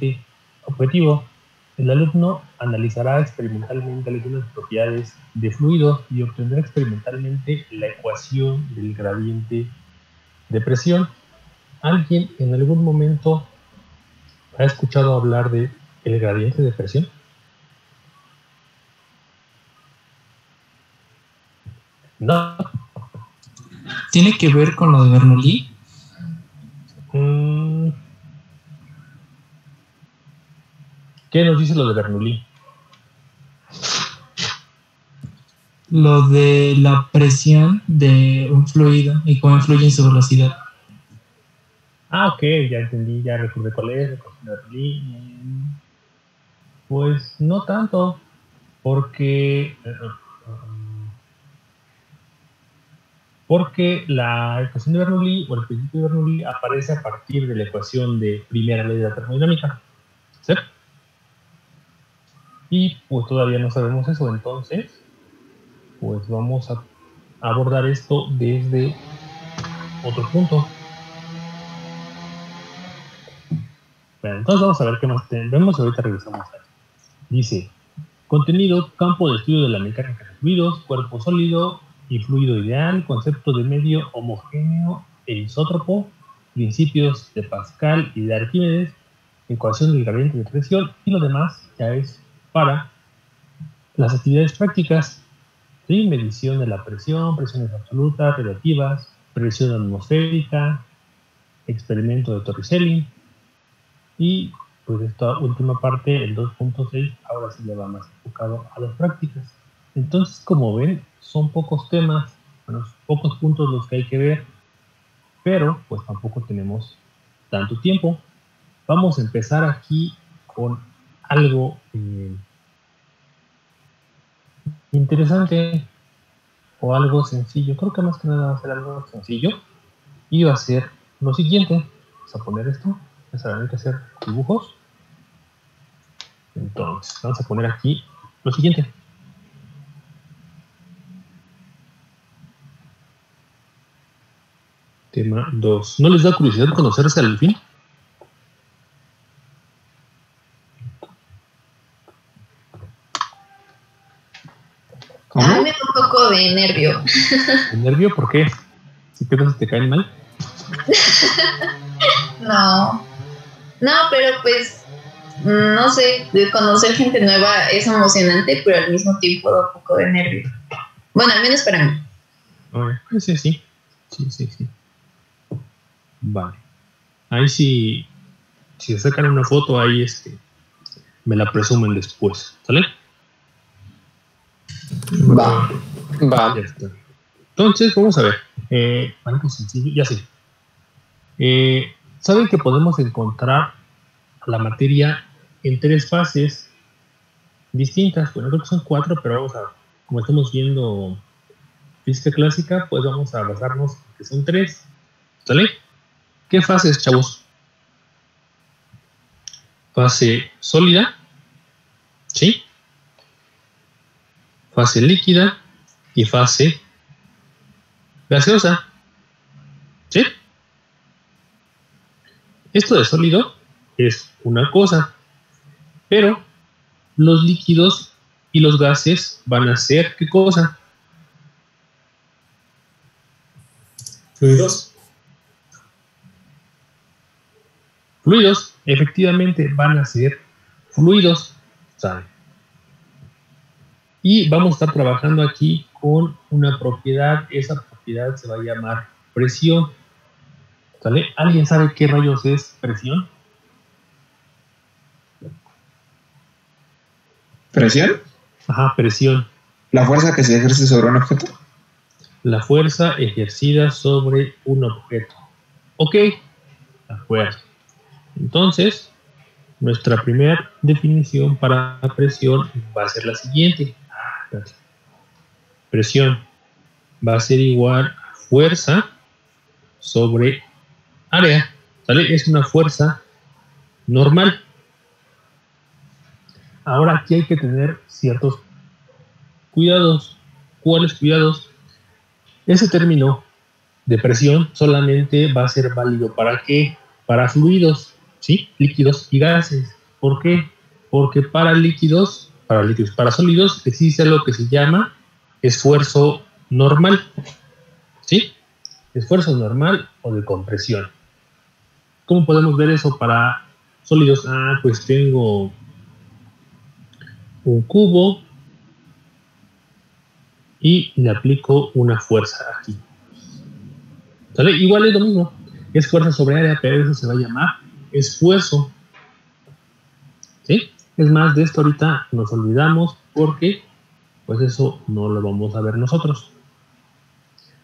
gradiente objetivo, el alumno analizará experimentalmente algunas propiedades de fluidos y obtendrá experimentalmente la ecuación del gradiente de presión. ¿Alguien en algún momento ha escuchado hablar de el gradiente de presión? No. ¿Tiene que ver con lo de Bernoulli? ¿Qué nos dice lo de Bernoulli? Lo de la presión de un fluido y cómo influye en su velocidad. Ah, ok, ya entendí, ya recordé cuál es, la ecuación de Bernoulli. Pues no tanto, porque la ecuación de Bernoulli o el principio de Bernoulli aparece a partir de la ecuación de primera ley de la termodinámica, ¿sí? Y pues todavía no sabemos eso, entonces pues vamos a abordar esto desde otro punto. Bueno, entonces vamos a ver qué más tenemos y ahorita regresamos a esto. Dice, contenido, campo de estudio de la mecánica de fluidos, cuerpo sólido y fluido ideal, concepto de medio homogéneo e isótropo, principios de Pascal y de Arquímedes, ecuación del gradiente de presión, y lo demás ya es para las actividades prácticas, ¿sí? Medición de la presión, presiones absolutas, relativas, presión atmosférica, experimento de Torricelli, y pues esta última parte, el 2.6, ahora sí le va más enfocado a las prácticas. Entonces, como ven, son pocos temas, bueno, pocos puntos los que hay que ver, pero pues tampoco tenemos tanto tiempo. Vamos a empezar aquí con algo interesante o algo sencillo. Creo que más que nada va a ser algo sencillo y va a ser lo siguiente. Vamos a poner esto, vamos a ver que hacer dibujos. Entonces, vamos a poner aquí lo siguiente. Tema 2. ¿No les da curiosidad conocerse al fin? ¿Cómo? A mí me da un poco de nervio. ¿De nervio? ¿Por qué? ¿Si crees que te caen mal? No, pero pues no sé, de conocer gente nueva es emocionante, pero al mismo tiempo da un poco de nervio. Bueno, al menos para mí. Sí. Vale. Ahí si sacan una foto, ahí me la presumen después, ¿sale? Va. Ya está. Entonces, vamos a ver. Algo sencillo, ya sé. ¿Saben que podemos encontrar la materia en 3 fases distintas? Bueno, creo que son 4, pero vamos a, como estamos viendo física clásica, pues vamos a basarnos en que son 3. ¿Sale? ¿Qué fases, chavos? Fase sólida, ¿sí? Fase líquida y fase gaseosa, ¿sí? Esto de sólido es una cosa, pero los líquidos y los gases van a ser ¿qué cosa? Fluidos. Fluidos, efectivamente, van a ser fluidos, ¿saben? Y vamos a estar trabajando aquí con una propiedad. Esa propiedad se va a llamar presión, ¿sale? ¿Alguien sabe qué rayos es presión? ¿Presión? Ajá, presión. ¿La fuerza que se ejerce sobre un objeto? La fuerza ejercida sobre un objeto. Ok, la fuerza. Entonces, nuestra primera definición para presión va a ser la siguiente. Presión va a ser igual a fuerza sobre área, ¿sale? Es una fuerza normal. Ahora aquí hay que tener ciertos cuidados. ¿Cuáles cuidados? Ese término de presión solamente va a ser válido ¿para qué? Para fluidos, ¿sí? Líquidos y gases. ¿Por qué? Porque para sólidos existe lo que se llama esfuerzo normal, ¿sí? Esfuerzo normal o de compresión. ¿Cómo podemos ver eso para sólidos? Pues tengo un cubo y le aplico una fuerza aquí. ¿Sale? Igual es lo mismo. Es fuerza sobre área, pero eso se va a llamar esfuerzo. ¿Sí? Es más, de esto ahorita nos olvidamos porque pues eso no lo vamos a ver nosotros.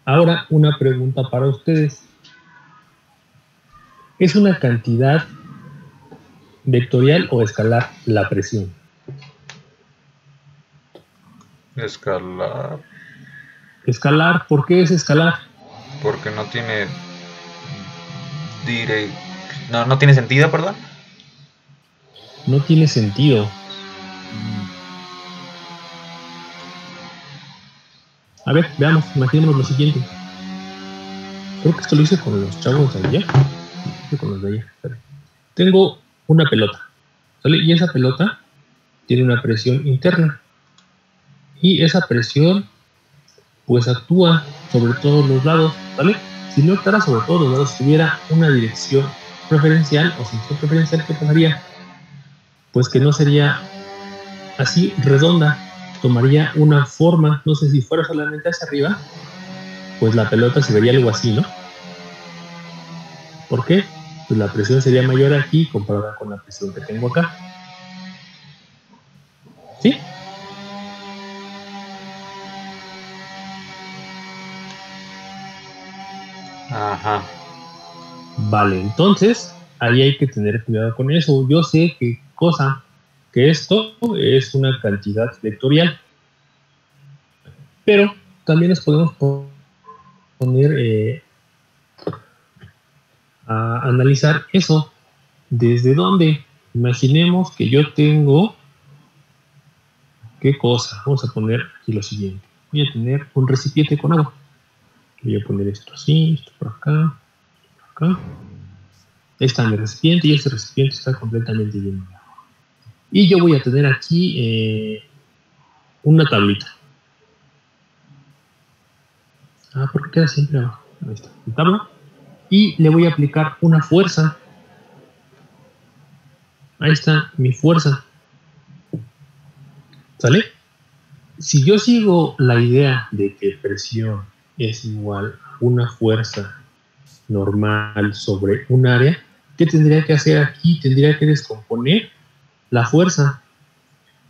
Ahora, una pregunta para ustedes. ¿Es una cantidad vectorial o escalar la presión? Escalar. Escalar, ¿por qué es escalar? Porque no tiene no tiene sentido, perdón. No tiene sentido. A ver, veamos, imaginémonos lo siguiente. Creo que esto lo hice con los chavos de ayer. Con los de ayer. Tengo una pelota, ¿sale? Y esa pelota tiene una presión interna. Y esa presión, pues actúa sobre todos los lados, ¿vale? Si no actuara sobre todos los lados, si tuviera una dirección preferencial o sentido preferencial, ¿qué pasaría? Pues que no sería así redonda, tomaría una forma, no sé si fuera solamente hacia arriba, pues la pelota se vería algo así, ¿no? ¿Por qué? Pues la presión sería mayor aquí comparada con la presión que tengo acá. ¿Sí? Ajá. Vale, entonces ahí hay que tener cuidado con eso. Yo sé que esto es una cantidad vectorial, pero también nos podemos poner a analizar eso. ¿Desde dónde? Imaginemos que yo tengo, ¿qué cosa? Vamos a poner aquí lo siguiente. Voy a tener un recipiente con agua. Voy a poner esto así, esto por acá, por acá. Ahí está mi recipiente y este recipiente está completamente lleno de agua. Y yo voy a tener aquí una tablita. ¿Por qué queda siempre abajo? Ahí está, mi tabla. Y le voy a aplicar una fuerza. Ahí está mi fuerza. ¿Sale? Si yo sigo la idea de que presión es igual a una fuerza normal sobre un área, ¿qué tendría que hacer aquí? Tendría que descomponer la fuerza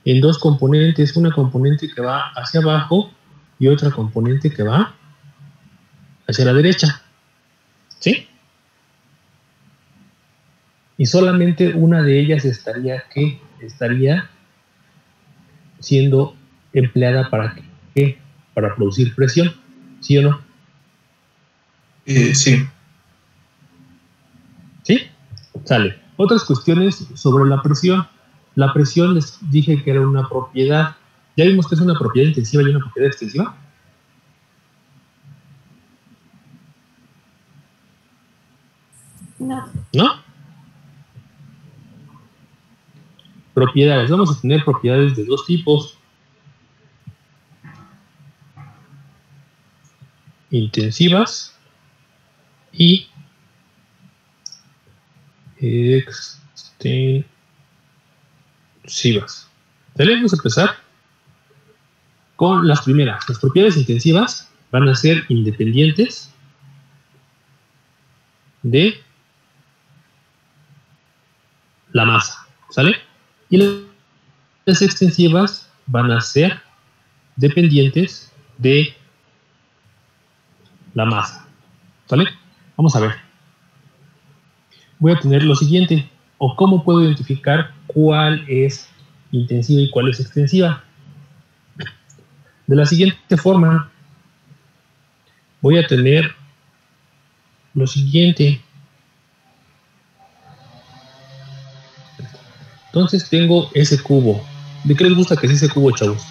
en dos componentes, una componente que va hacia abajo y otra componente que va hacia la derecha. ¿Sí? Y solamente una de ellas estaría siendo empleada para ¿qué? Para producir presión, ¿sí o no? Sí. ¿Sí? Sale. Otras cuestiones sobre la presión. La presión les dije que era una propiedad. Ya vimos que es una propiedad intensiva y una propiedad extensiva. No. ¿No? Propiedades. Vamos a tener propiedades de dos tipos. Intensivas y extensivas. Vamos a empezar con las primeras. Las propiedades intensivas van a ser independientes de la masa, ¿sale? Y las extensivas van a ser dependientes de la masa, ¿sale? Vamos a ver. Voy a tener lo siguiente, o cómo puedo identificar cuál es intensiva y cuál es extensiva. De la siguiente forma, voy a tener lo siguiente. Entonces tengo ese cubo. ¿De qué les gusta que sea ese cubo, chavos?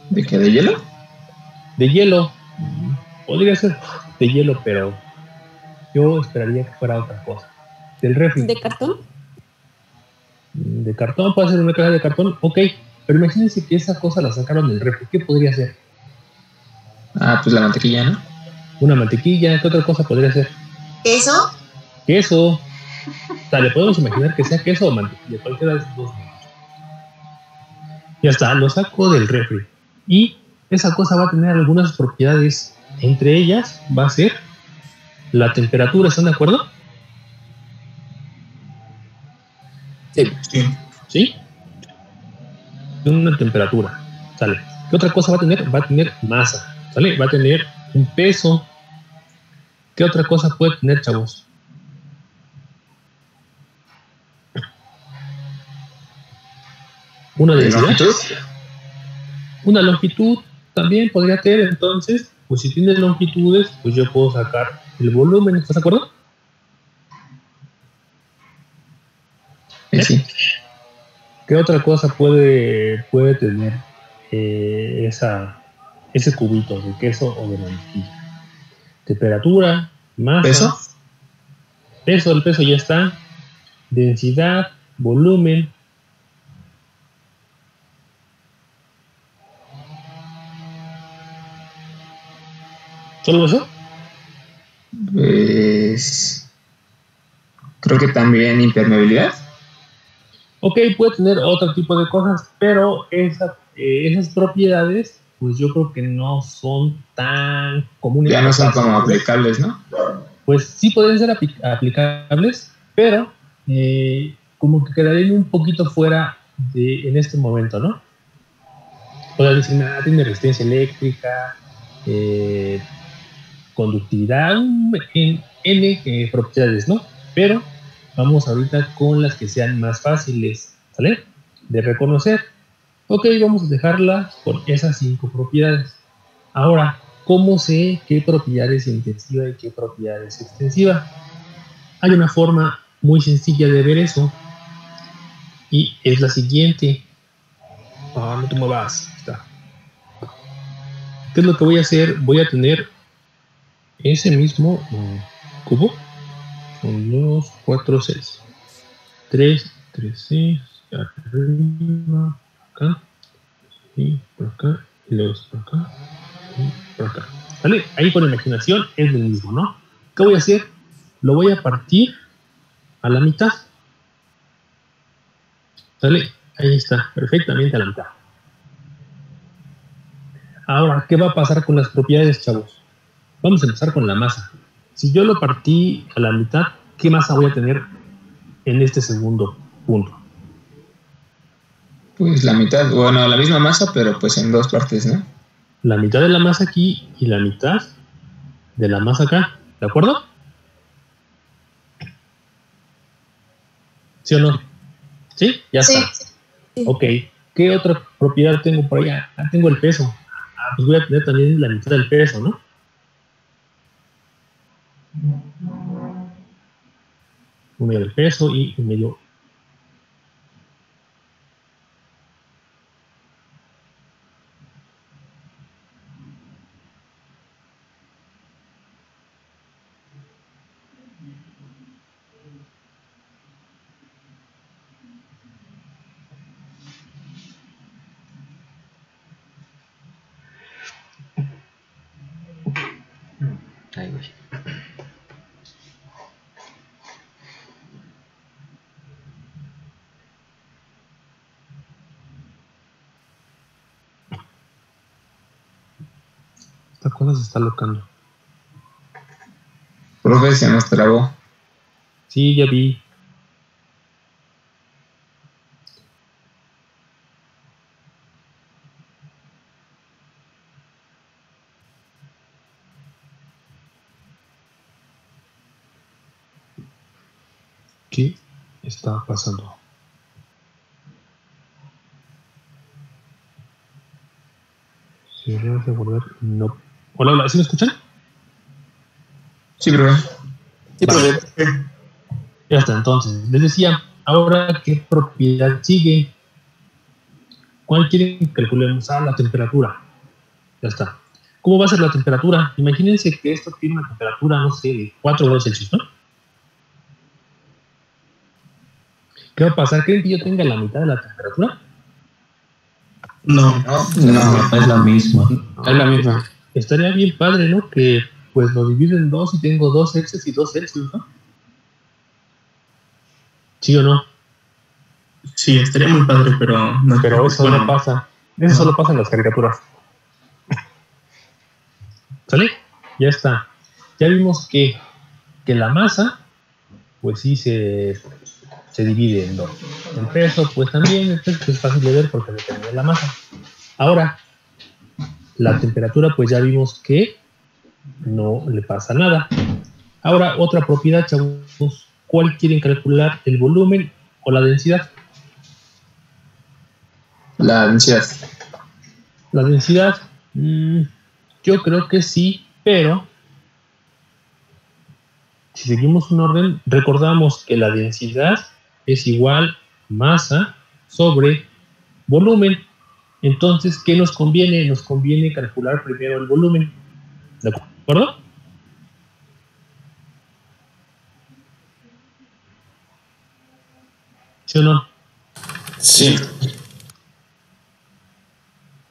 ¿De qué? ¿De hielo? De hielo. Podría ser de hielo, pero yo esperaría que fuera otra cosa. Del refri. ¿De cartón? De cartón, puede ser una caja de cartón, ok. Pero imagínense que esa cosa la sacaron del refri. ¿Qué podría ser? Ah, pues la mantequilla, ¿no? Una mantequilla, ¿qué otra cosa podría ser? ¿Eso? Queso. O sea, le podemos imaginar que sea queso o mantequilla, cualquiera de esos dos. Ya está, lo saco del refri. Y esa cosa va a tener algunas propiedades. Entre ellas va a ser la temperatura, ¿están de acuerdo? Sí. ¿Sí? Una temperatura, ¿sale? ¿Qué otra cosa va a tener? Va a tener masa, ¿sale? Va a tener un peso. ¿Qué otra cosa puede tener, chavos? Una densidad. ¿Longitud? Una longitud también podría tener, entonces, pues si tiene longitudes, pues yo puedo sacar el volumen, ¿estás de acuerdo? Sí. ¿Qué otra cosa puede tener ese cubito de queso o de mantequilla? Temperatura, masa, ¿Peso? peso, el peso ya está, densidad, volumen. ¿Solo eso? Pues creo que también impermeabilidad. Ok, puede tener otro tipo de cosas, pero esas propiedades, pues yo creo que no son tan comunes. Ya no son como aplicables, ¿no? Pues sí pueden ser aplicables, pero como que quedarían un poquito fuera en este momento, ¿no? Podrían decir, nada, tiene resistencia eléctrica, conductividad, en N propiedades, ¿no? Pero vamos ahorita con las que sean más fáciles, ¿sale? De reconocer. Ok, vamos a dejarlas por esas 5 propiedades. Ahora, ¿cómo sé qué propiedad es intensiva y qué propiedad es extensiva? Hay una forma muy sencilla de ver eso y es la siguiente. No te muevas. Está. ¿Qué es lo que voy a hacer? Voy a tener ese mismo cubo. Son 2, 4, 6. 3, 3, 6. Arriba, acá. Y por acá. Y luego por acá. Y por acá. ¿Vale? Ahí con imaginación es lo mismo, ¿no? ¿Qué voy a hacer? Lo voy a partir a la mitad. ¿Sale? Ahí está, perfectamente a la mitad. Ahora, ¿qué va a pasar con las propiedades, chavos? Vamos a empezar con la masa. Si yo lo partí a la mitad, ¿qué masa voy a tener en este segundo punto? Pues la mitad, bueno, la misma masa, pero pues en 2 partes, ¿no? La mitad de la masa aquí y la mitad de la masa acá, ¿de acuerdo? ¿Sí o no? ¿Sí? Ya Sí. está. Ok. ¿Qué otra propiedad tengo por allá? Tengo el peso. Pues voy a tener también la mitad del peso, ¿no? Un medio del peso y un medio. Ahí voy. Esta cosa se está locando. Profe, se nos trabó. Sí, ya vi. ¿Qué está pasando? Si le das a guardar, no. Hola, hola, ¿sí me escuchan? Sí, profe. Sí, Vale. profe. Ya está, entonces, les decía, ahora, ¿qué propiedad sigue? ¿Cuál quieren que calculemos? La temperatura. Ya está. ¿cómo va a ser la temperatura? Imagínense que esto tiene una temperatura, no sé, de 4 grados Celsius, ¿no? ¿Qué va a pasar? ¿Creen que yo tenga la mitad de la temperatura? No, No, es la misma. Es la misma. Estaría bien padre, ¿no? Que pues lo divido en dos y tengo 2 Celsius y 2 Celsius, ¿no? ¿Sí o no? Sí, estaría muy padre, pero no. Pero eso bueno, no pasa. Eso solo pasa en las caricaturas. ¿Sale? Ya está. Ya vimos que la masa, pues sí se divide en dos. El peso, pues también, el peso es fácil de ver porque depende de la masa. Ahora, la temperatura, pues ya vimos que no le pasa nada. Ahora, otra propiedad, chavos. ¿Cuál quieren calcular? ¿El volumen o la densidad? la densidad. La densidad, yo creo que sí, pero si seguimos un orden, recordamos que la densidad es igual masa sobre volumen. Entonces, ¿qué nos conviene? Nos conviene calcular primero el volumen. ¿De acuerdo? ¿Sí o no? Sí.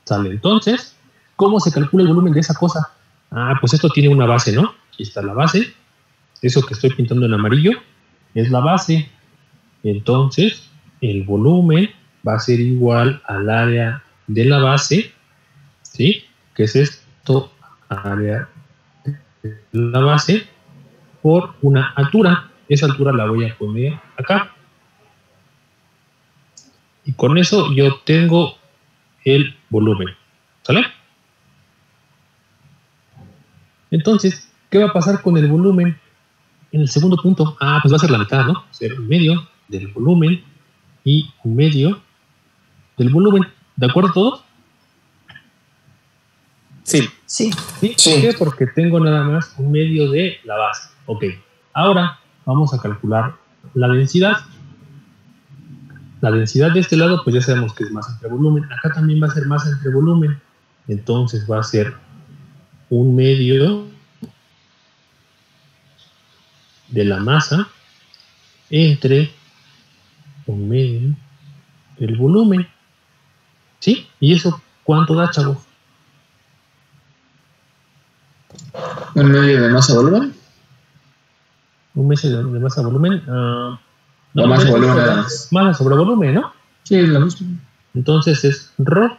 Sale. Entonces, ¿cómo se calcula el volumen de esa cosa? Ah, pues esto tiene una base, ¿no? Aquí está la base. Eso que estoy pintando en amarillo es la base. Entonces, el volumen va a ser igual al área de la base, ¿sí? Que es esto, área de la base, por una altura. Esa altura la voy a poner acá. Y con eso yo tengo el volumen. ¿Sale? Entonces, ¿qué va a pasar con el volumen en el segundo punto? Ah, pues va a ser la mitad, ¿no? Ser un medio del volumen y un medio del volumen. ¿De acuerdo todos? Sí. Sí. ¿Sí? Sí. ¿Por qué? Porque tengo nada más un medio de la base. Ok. Ahora vamos a calcular la densidad. La densidad de este lado, pues ya sabemos que es masa entre volumen. Acá también va a ser masa entre volumen. Entonces va a ser un medio de la masa entre un medio del volumen. ¿Sí? ¿Y eso cuánto da, chavos? Un medio de masa volumen. Un medio de masa volumen. O masa volumen sobre, nada más. masa sobre volumen, ¿no? Sí, es lo mismo. Entonces es ρ.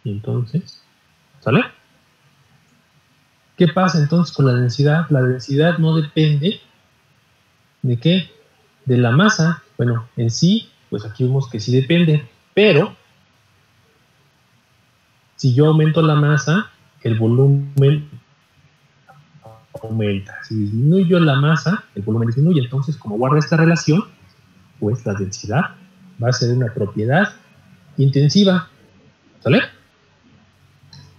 Y entonces, ¿sale? ¿Qué pasa entonces con la densidad? La densidad no depende de qué, de la masa. Bueno, en sí, pues aquí vemos que sí depende, pero si yo aumento la masa, el volumen aumenta. Si disminuyo la masa, el volumen disminuye. Entonces, como guarda esta relación, pues la densidad va a ser una propiedad intensiva. ¿Sale?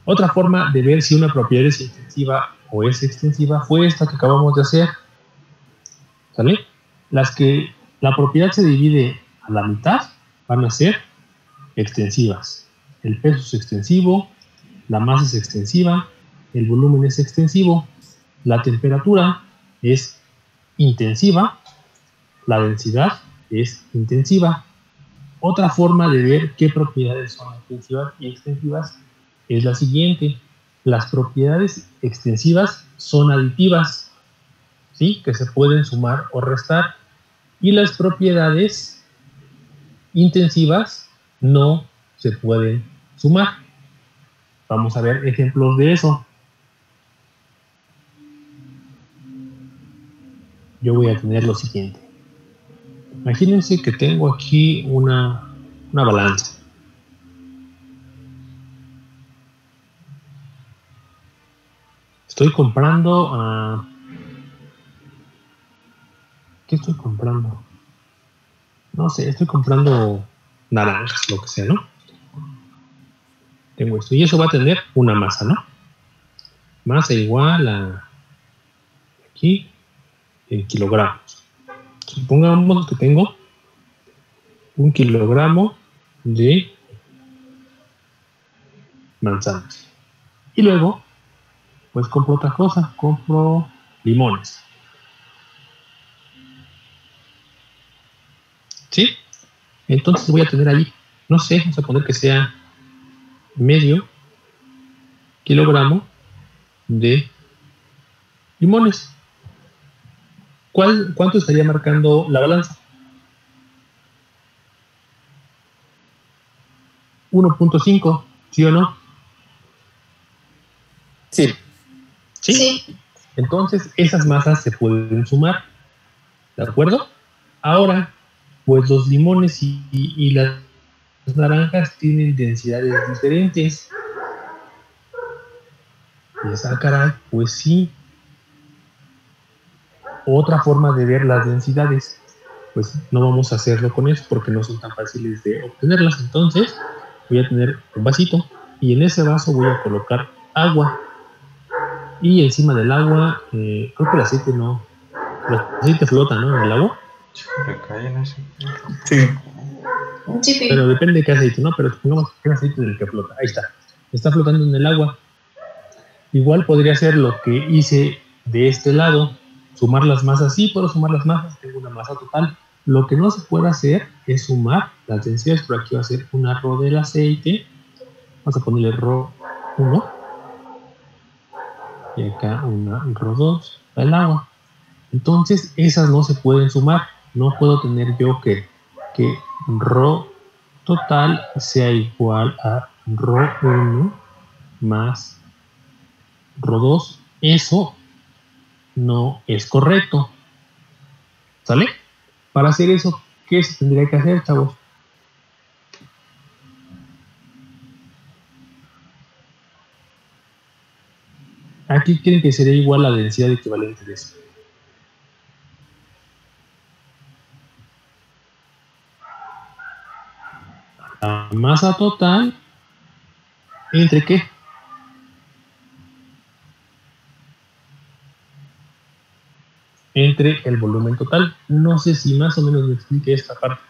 Otra forma de ver si una propiedad es intensiva o es extensiva fue esta que acabamos de hacer. ¿Sale? Las que la propiedad se divide a la mitad van a ser extensivas. El peso es extensivo, la masa es extensiva, el volumen es extensivo, la temperatura es intensiva, la densidad es intensiva. Otra forma de ver qué propiedades son intensivas y extensivas es la siguiente. Las propiedades extensivas son aditivas, ¿sí? Que se pueden sumar o restar. Y las propiedades intensivas no se pueden sumar. Vamos a ver ejemplos de eso. Yo voy a tener lo siguiente. Imagínense que tengo aquí una balanza. Estoy comprando ¿qué estoy comprando? No sé, estoy comprando naranjas, lo que sea, ¿no? Tengo esto. Y eso va a tener una masa, ¿no? Masa igual a aquí en kilogramos. Supongamos que tengo 1 kilogramo de manzanas. Y luego, pues compro otra cosa, compro limones. ¿Sí? Entonces voy a tener ahí, no sé, vamos a poner que sea medio kilogramo de limones. ¿Cuánto estaría marcando la balanza? 1.5, ¿sí o no? Sí. ¿Sí? Sí. Entonces, esas masas se pueden sumar, ¿de acuerdo? Ahora, pues los limones y las naranjas tienen densidades diferentes. Y esa cara, pues sí. Otra forma de ver las densidades, pues no vamos a hacerlo con eso porque no son tan fáciles de obtenerlas. Entonces, voy a tener un vasito y en ese vaso voy a colocar agua. Y encima del agua, creo que el aceite no. El aceite flota, ¿no? En el agua. Recae en eso. Sí. Sí, Pero depende de qué aceite, ¿no? Pero supongamos que es aceite del que flota. Ahí está. Está flotando en el agua. Igual podría ser lo que hice de este lado. Sumar las masas. Sí, puedo sumar las masas. Tengo una masa total. Lo que no se puede hacer es sumar las densidades. Por aquí va a ser una Rho del aceite. Vamos a ponerle Rho 1. Y acá una Rho 2 para el agua. Entonces, esas no se pueden sumar. No puedo tener yo que Rho total sea igual a Rho 1 más Rho 2. Eso no es correcto. ¿Sale? Para hacer eso, ¿qué se tendría que hacer, chavos? Aquí quieren que sería igual la densidad equivalente de eso. La masa total, ¿entre qué? Entre el volumen total. No sé si más o menos me explique esta parte.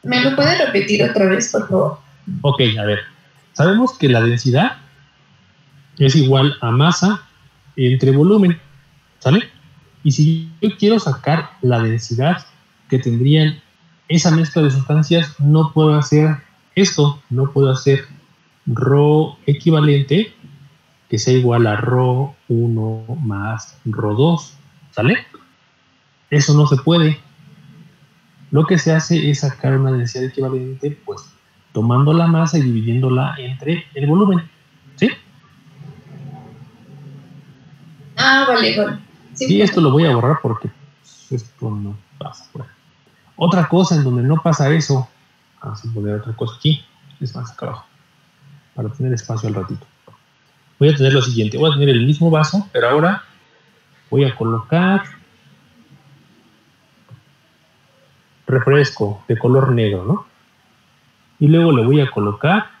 ¿Me lo puede repetir otra vez, por favor? Ok, a ver. Sabemos que la densidad es igual a masa entre volumen, ¿sale? Y si yo quiero sacar la densidad que tendrían esa mezcla de sustancias, no puedo hacer esto, no puedo hacer Rho equivalente que sea igual a Rho 1 más Rho 2, ¿sale? Eso no se puede. Lo que se hace es sacar una densidad equivalente, pues, tomando la masa y dividiéndola entre el volumen, ¿sí? Ah, vale. Sí, Y esto lo voy a borrar porque esto no pasa por ahí. Otra cosa en donde no pasa eso, vamos a poner otra cosa aquí, es más acá abajo, para tener espacio al ratito. Voy a tener lo siguiente, voy a tener el mismo vaso, pero ahora voy a colocar refresco de color negro, ¿no? Y luego le voy a colocar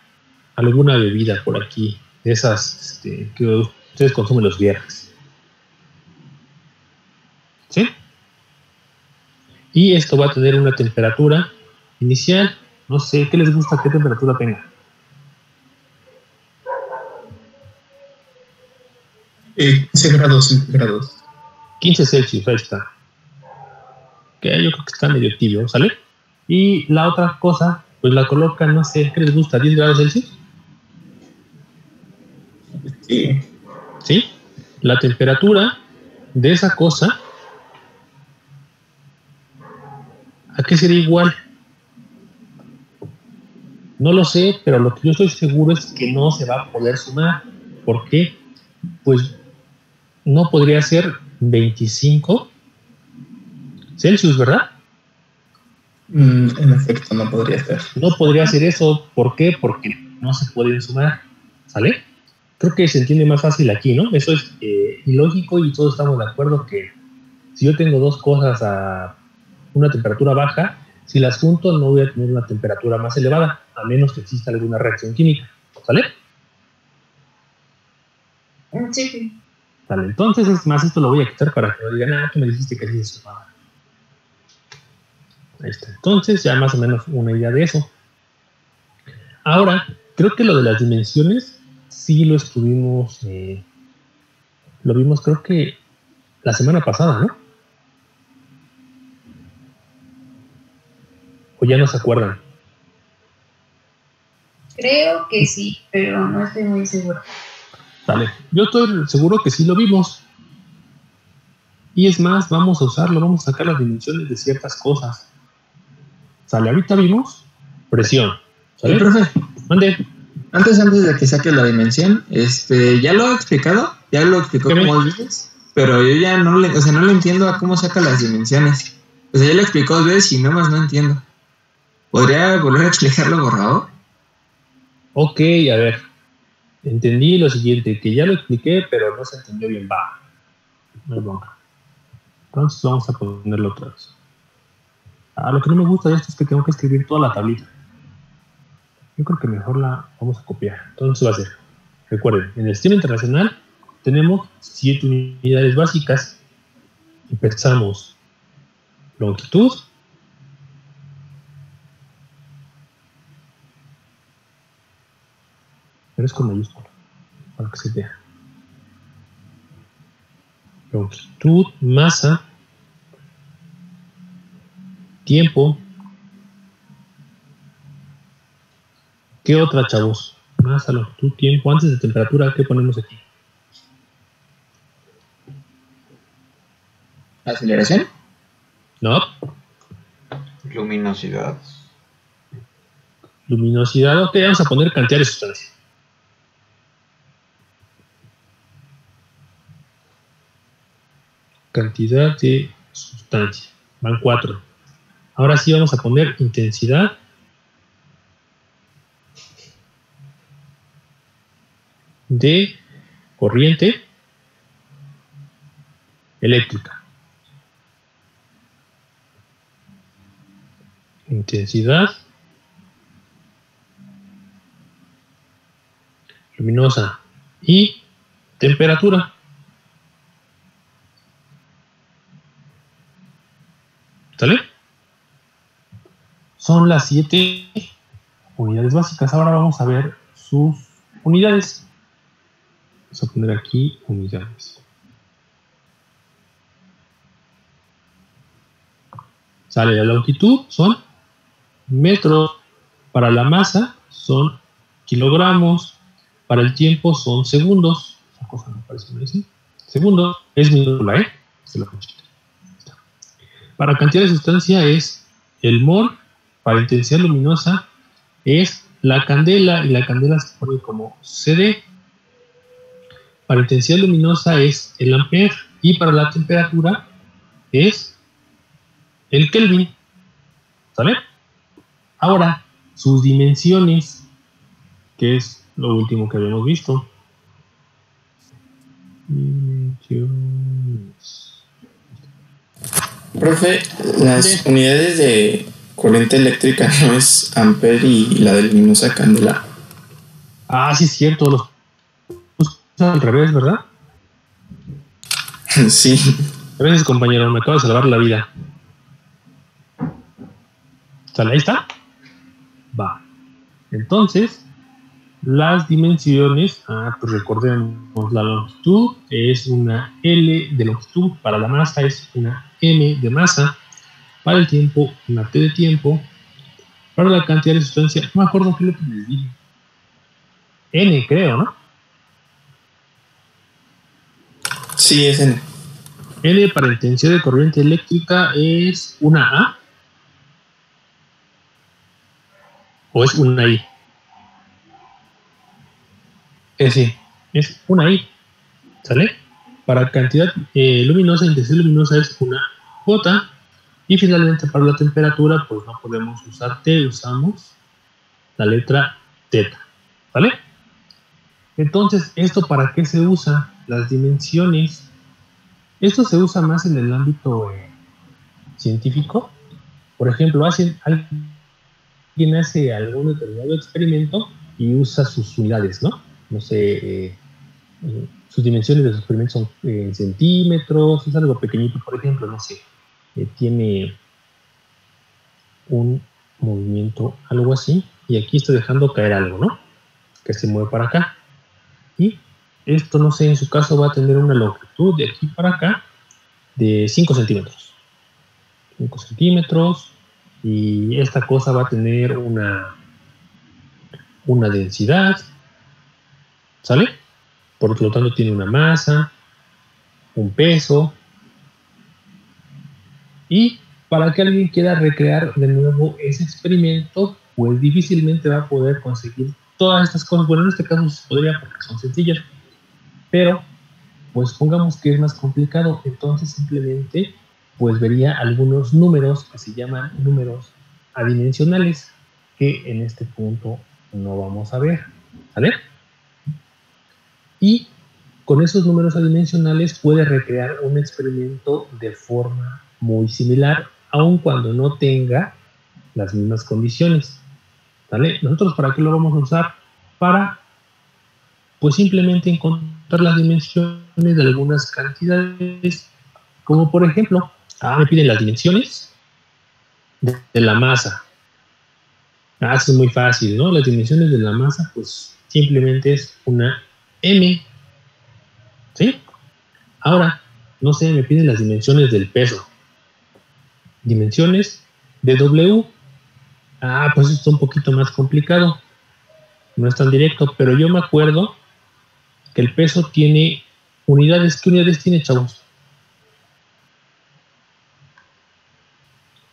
alguna bebida por aquí, de esas que ustedes consumen los viernes. ¿Sí? Y esto va a tener una temperatura inicial, no sé, ¿qué les gusta? ¿Qué temperatura tenga? 15 grados. 15 Celsius, ahí está. Que yo creo que está medio tibio, ¿sale? Y la otra cosa, pues la colocan, no sé, ¿qué les gusta? ¿10 grados Celsius? Sí. ¿Sí? La temperatura de esa cosa, ¿a qué sería igual? No lo sé, pero lo que yo estoy seguro es que no se va a poder sumar. ¿Por qué? Pues no podría ser 25 Celsius, ¿verdad? En efecto, no podría ser. No podría ser eso. ¿Por qué? Porque no se pueden sumar. ¿Sale? Creo que se entiende más fácil aquí, ¿no? Eso es ilógico y todos estamos de acuerdo que si yo tengo dos cosas a una temperatura baja, si las junto no voy a tener una temperatura más elevada, a menos que exista alguna reacción química. ¿Sale? Sí. Vale, entonces es más, esto lo voy a quitar para que no digan, tú me dijiste que así se sumaba. Ahí está. Entonces ya más o menos una idea de eso. Ahora, creo que lo de las dimensiones sí lo estuvimos, lo vimos creo que la semana pasada, ¿no? ¿O ya no se acuerdan? Creo que sí, pero no estoy muy segura. Vale, yo estoy seguro que sí lo vimos. Y es más, vamos a usarlo, vamos a sacar las dimensiones de ciertas cosas. ¿Sale? Ahorita vimos presión. ¿Sale? Profe, Mande. antes de que saque la dimensión, ya lo he explicado, ya lo explicó ¿Qué como 2 veces, pero yo ya no le entiendo a cómo saca las dimensiones. O sea, ya lo explicó 2 veces y nomás no entiendo. ¿Podría volver a explicarlo borrado? Ok, a ver. Entendí lo siguiente, que ya lo expliqué, pero no se entendió bien. Va. No hay bronca. Entonces vamos a ponerlo otra vez. Lo que no me gusta de esto es que tengo que escribir toda la tablita. Yo creo que mejor la vamos a copiar. Entonces va a ser, recuerden, en el sistema internacional tenemos 7 unidades básicas. Empezamos longitud, pero es con mayúscula, para que se vea. Longitud, masa, tiempo. ¿Qué otra, chavos? Masa, longitud, tiempo. Antes de temperatura, ¿qué ponemos aquí? ¿Aceleración? No. Luminosidad. Luminosidad. Ok, vamos a poner cantidad de sustancia. Cantidad de sustancia. Van 4. Ahora sí vamos a poner intensidad. De corriente eléctrica. Intensidad luminosa y temperatura. ¿Sale? Son las 7 unidades básicas. Ahora vamos a ver sus unidades. Vamos a poner aquí unidades. Sale, la longitud son metros, para la masa son kilogramos, para el tiempo son segundos. Esa cosa me parece muy así. Segundos es minúscula, ¿eh? Se lo conchita. Para cantidad de sustancia es el mol, para intensidad luminosa es la candela, y la candela se pone como CD. Para intensidad luminosa es el ampere, y para la temperatura es el Kelvin. ¿Sale? Ahora, sus dimensiones, que es lo último que habíamos visto. Dimensiones. Profe, las unidades de corriente eléctrica no es ampere y la de luminosa candela. Sí es cierto, los al revés, ¿verdad? Sí. Gracias, compañero, me acaba de salvar la vida. ¿Sale? Ahí está. Va. Entonces, las dimensiones, pues recordemos, la longitud es una L de longitud, para la masa es una M de masa, para el tiempo una T de tiempo, para la cantidad de sustancia, no me acuerdo qué es lo que les dije. N, creo, ¿no? Sí, es N. N para intensidad de corriente eléctrica es una A. ¿O es una I? Sí, es una I. ¿Sale? Para cantidad luminosa, intensidad luminosa es una J. Y finalmente para la temperatura, pues no podemos usar T, usamos la letra teta. ¿Vale? Entonces, ¿esto para qué se usa? Las dimensiones. Esto se usa más en el ámbito científico. Por ejemplo, alguien hace algún determinado experimento y usa sus unidades, ¿no? No sé, sus dimensiones de sus experimentos son en centímetros, es algo pequeñito, por ejemplo, no sé, tiene un movimiento, algo así, y aquí estoy dejando caer algo, ¿no? Que se mueve para acá. Y esto, no sé, en su caso va a tener una longitud de aquí para acá de 5 centímetros. 5 centímetros. Y esta cosa va a tener una densidad, ¿sale? Por lo tanto tiene una masa, un peso. Y para que alguien quiera recrear de nuevo ese experimento, pues difícilmente va a poder conseguir todas estas cosas. Bueno, en este caso se podría porque son sencillas, pero pues pongamos que es más complicado. Entonces simplemente pues vería algunos números que se llaman números adimensionales, que en este punto no vamos a ver, ¿vale? Y con esos números adimensionales puede recrear un experimento de forma muy similar, aun cuando no tenga las mismas condiciones, ¿vale? Nosotros, ¿para qué lo vamos a usar? Para, pues simplemente encontrar las dimensiones de algunas cantidades, como por ejemplo, me piden las dimensiones de la masa. Eso es muy fácil, ¿no? Las dimensiones de la masa, pues simplemente es una m, ¿sí? Ahora, no sé, me piden las dimensiones del peso. Dimensiones de W. Pues esto es un poquito más complicado. No es tan directo, pero yo me acuerdo que el peso tiene unidades. ¿Qué unidades tiene, chavos?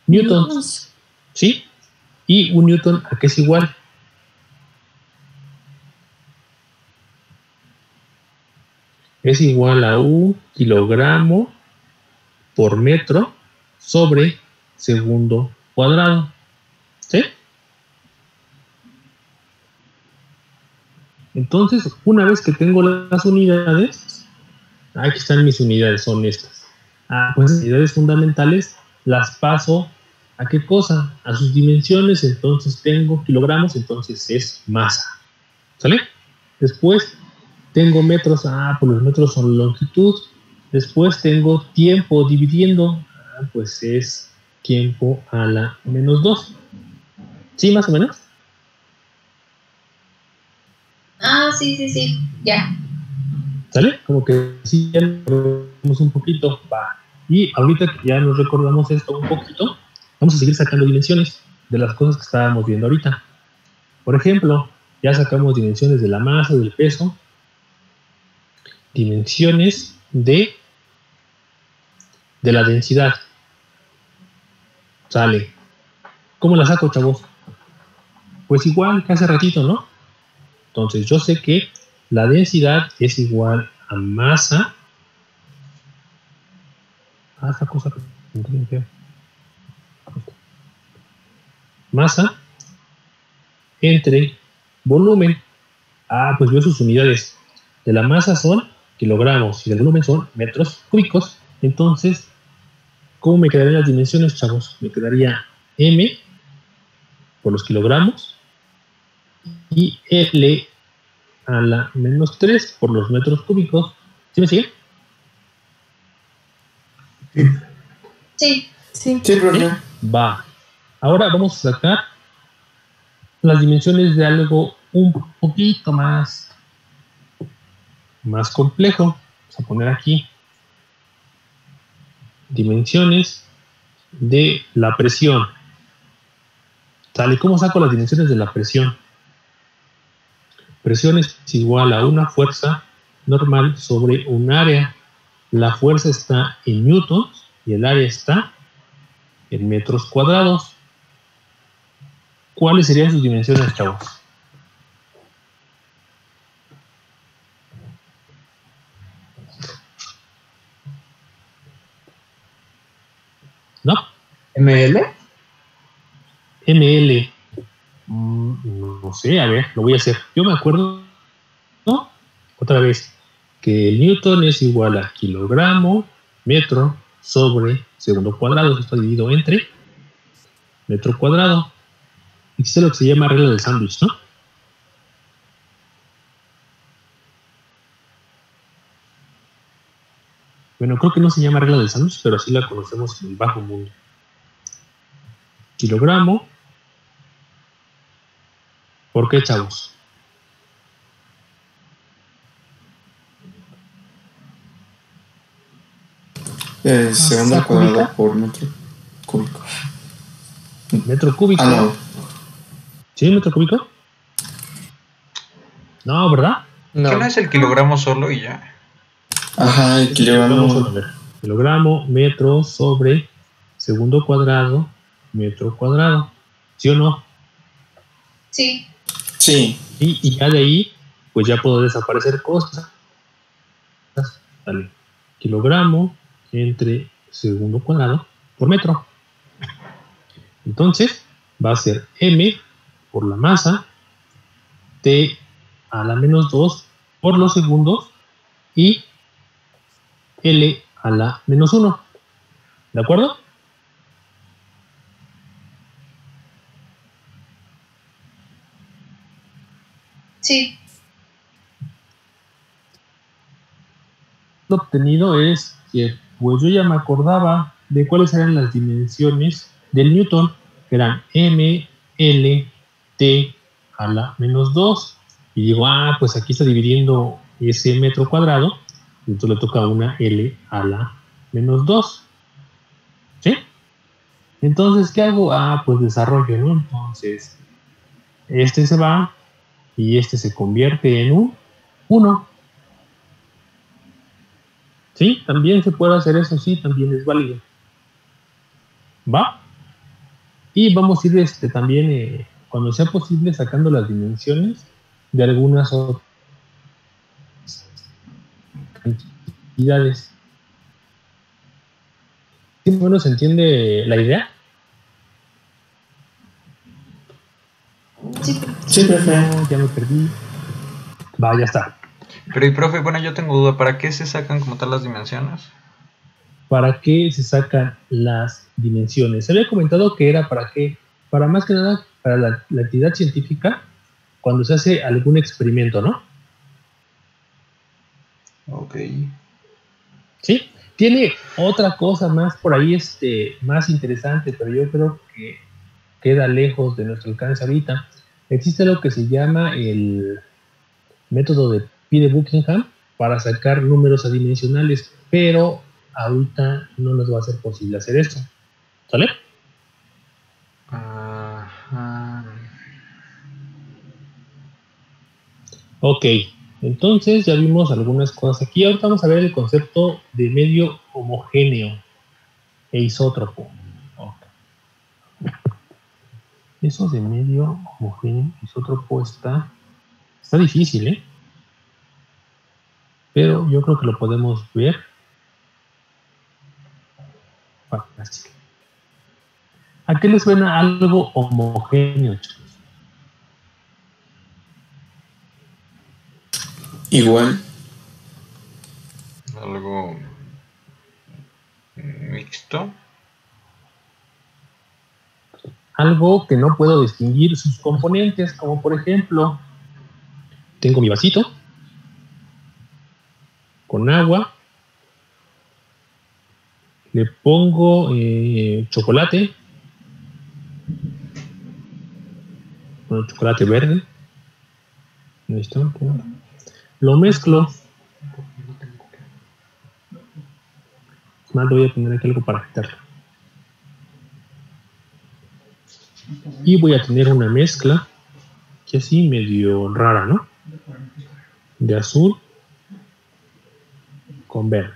Newtons. ¿Sí? ¿Y un newton a qué es igual? Es igual a un kilogramo por metro sobre segundo cuadrado. ¿Sí? Entonces, una vez que tengo las unidades, aquí están mis unidades, son estas. Pues las unidades fundamentales las paso ¿a qué cosa? A sus dimensiones. Entonces tengo kilogramos, entonces es masa. ¿Sale? Después tengo metros, pues los metros son longitud. Después tengo tiempo dividiendo, pues es tiempo a la menos 2. ¿Sí, más o menos? Sí, ya. ¿Sale? Como que sí, ya nos recordamos un poquito. Va. Y ahorita que ya nos recordamos esto un poquito, vamos a seguir sacando dimensiones de las cosas que estábamos viendo ahorita. Por ejemplo, ya sacamos dimensiones de la masa, del peso, dimensiones de la densidad. Sale. ¿Cómo la saco, chavos? Pues igual que hace ratito, ¿no? Entonces yo sé que la densidad es igual a masa. Esta cosa que masa entre volumen. Pues veo sus unidades. De la masa son kilogramos y del volumen son metros cúbicos. Entonces, ¿cómo me quedarían las dimensiones, chavos? Me quedaría M por los kilogramos y L a la menos 3 por los metros cúbicos. ¿Sí me sigue? Sí. Sí, profe. Va. Ahora vamos a sacar las dimensiones de algo un poquito más complejo. Vamos a poner aquí dimensiones de la presión. ¿Sale? ¿Cómo saco las dimensiones de la presión? Presión es igual a una fuerza normal sobre un área. La fuerza está en newtons y el área está en metros cuadrados. ¿Cuáles serían sus dimensiones, chavos? ¿No? ¿ML? ML. No sé, a ver, lo voy a hacer. Yo me acuerdo, ¿no? Otra vez, que el newton es igual a kilogramo, metro, sobre segundo cuadrado. Esto está dividido entre metro cuadrado. Existe lo que se llama regla del sándwich, ¿no? Bueno, creo que no se llama regla del sándwich, pero así la conocemos en el bajo mundo. Kilogramo ¿Por qué, chavos? Segundo al ¿Masa cuadrado cúbica? por metro cúbico. ¿Metro cúbico? Ah, no. ¿Sí, metro cúbico? No, ¿verdad? ¿Qué no es el kilogramo solo y ya? Ajá, el kilogramo. Kilogramo, metro sobre segundo cuadrado, metro cuadrado. ¿Sí o no? Sí. Sí. Y ya de ahí, pues ya puedo desaparecer cosas. Dale. Kilogramo entre segundo cuadrado por metro. Entonces, va a ser M por la masa, T a la menos 2 por los segundos y L a la menos 1. ¿De acuerdo? Sí. Lo obtenido es que pues yo ya me acordaba de cuáles eran las dimensiones del Newton, que eran M, L, T a la menos 2. Y digo, pues aquí está dividiendo ese metro cuadrado, y entonces le toca una L a la menos 2. ¿Sí? Entonces, ¿qué hago? Pues desarrollo, ¿no? Entonces, este se va y este se convierte en un 1. Sí, también se puede hacer eso, sí, también es válido. ¿Va? Y vamos a ir también, cuando sea posible, sacando las dimensiones de algunas otras cantidades. ¿Sí, bueno, se entiende la idea? Sí, profe. No, ya me perdí. Va, ya está. Pero y profe, bueno, yo tengo duda, ¿para qué se sacan como tal las dimensiones? ¿Para qué se sacan las dimensiones? Se había comentado que era para qué. Para más que nada, para la actividad científica, cuando se hace algún experimento, ¿no? Ok. Sí, tiene otra cosa más por ahí, más interesante, pero yo creo que queda lejos de nuestro alcance ahorita. Existe lo que se llama el método de Pi de Buckingham para sacar números adimensionales, pero ahorita no nos va a ser posible hacer esto. ¿Sale? Ok, entonces ya vimos algunas cosas aquí. Ahorita vamos a ver el concepto de medio homogéneo e isótropo. Okay. Eso de medio homogéneo e isótropo está difícil, ¿eh? Pero yo creo que lo podemos ver fácil. ¿A qué les suena algo homogéneo, chicos? Igual. Algo mixto. Algo que no puedo distinguir sus componentes, como por ejemplo, tengo mi vasito con agua, le pongo chocolate, bueno, chocolate verde, ¿listo? Lo mezclo. Más le voy a poner aquí algo para quitarlo. Y voy a tener una mezcla que así medio rara, ¿no? De azul con verde.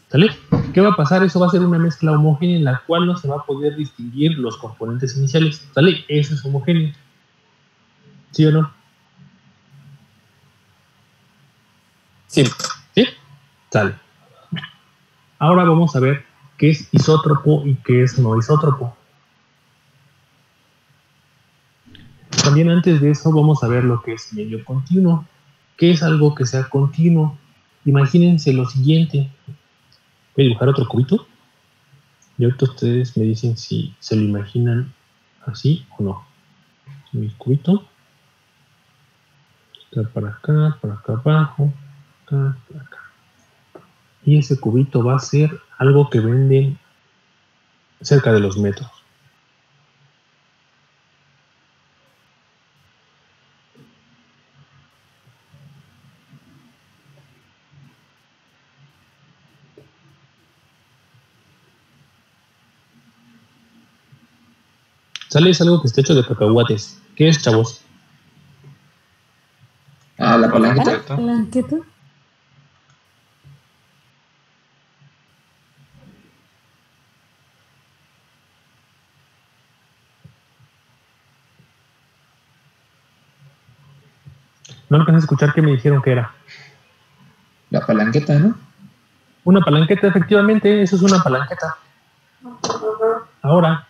¿Sale? ¿Qué va a pasar? Eso va a ser una mezcla homogénea en la cual no se va a poder distinguir los componentes iniciales. ¿Sale? Eso es homogéneo. ¿Sí o no? Sí. ¿Sí? Sale. Ahora vamos a ver qué es isótropo y qué es no isótropo. También antes de eso vamos a ver lo que es medio continuo. ¿Qué es algo que sea continuo? Imagínense lo siguiente. Voy a dibujar otro cubito. Y ahorita ustedes me dicen si se lo imaginan así o no. Mi cubito. Está para acá abajo. Acá, para acá. Y ese cubito va a ser algo que venden cerca de los metros. Sale es algo que está hecho de cacahuates. ¿Qué es, chavos? Ah, la palanqueta. Correcto. Palanqueta. No alcancé a escuchar qué me dijeron que era. La palanqueta, ¿no? Una palanqueta, efectivamente, eso es una palanqueta. Ahora,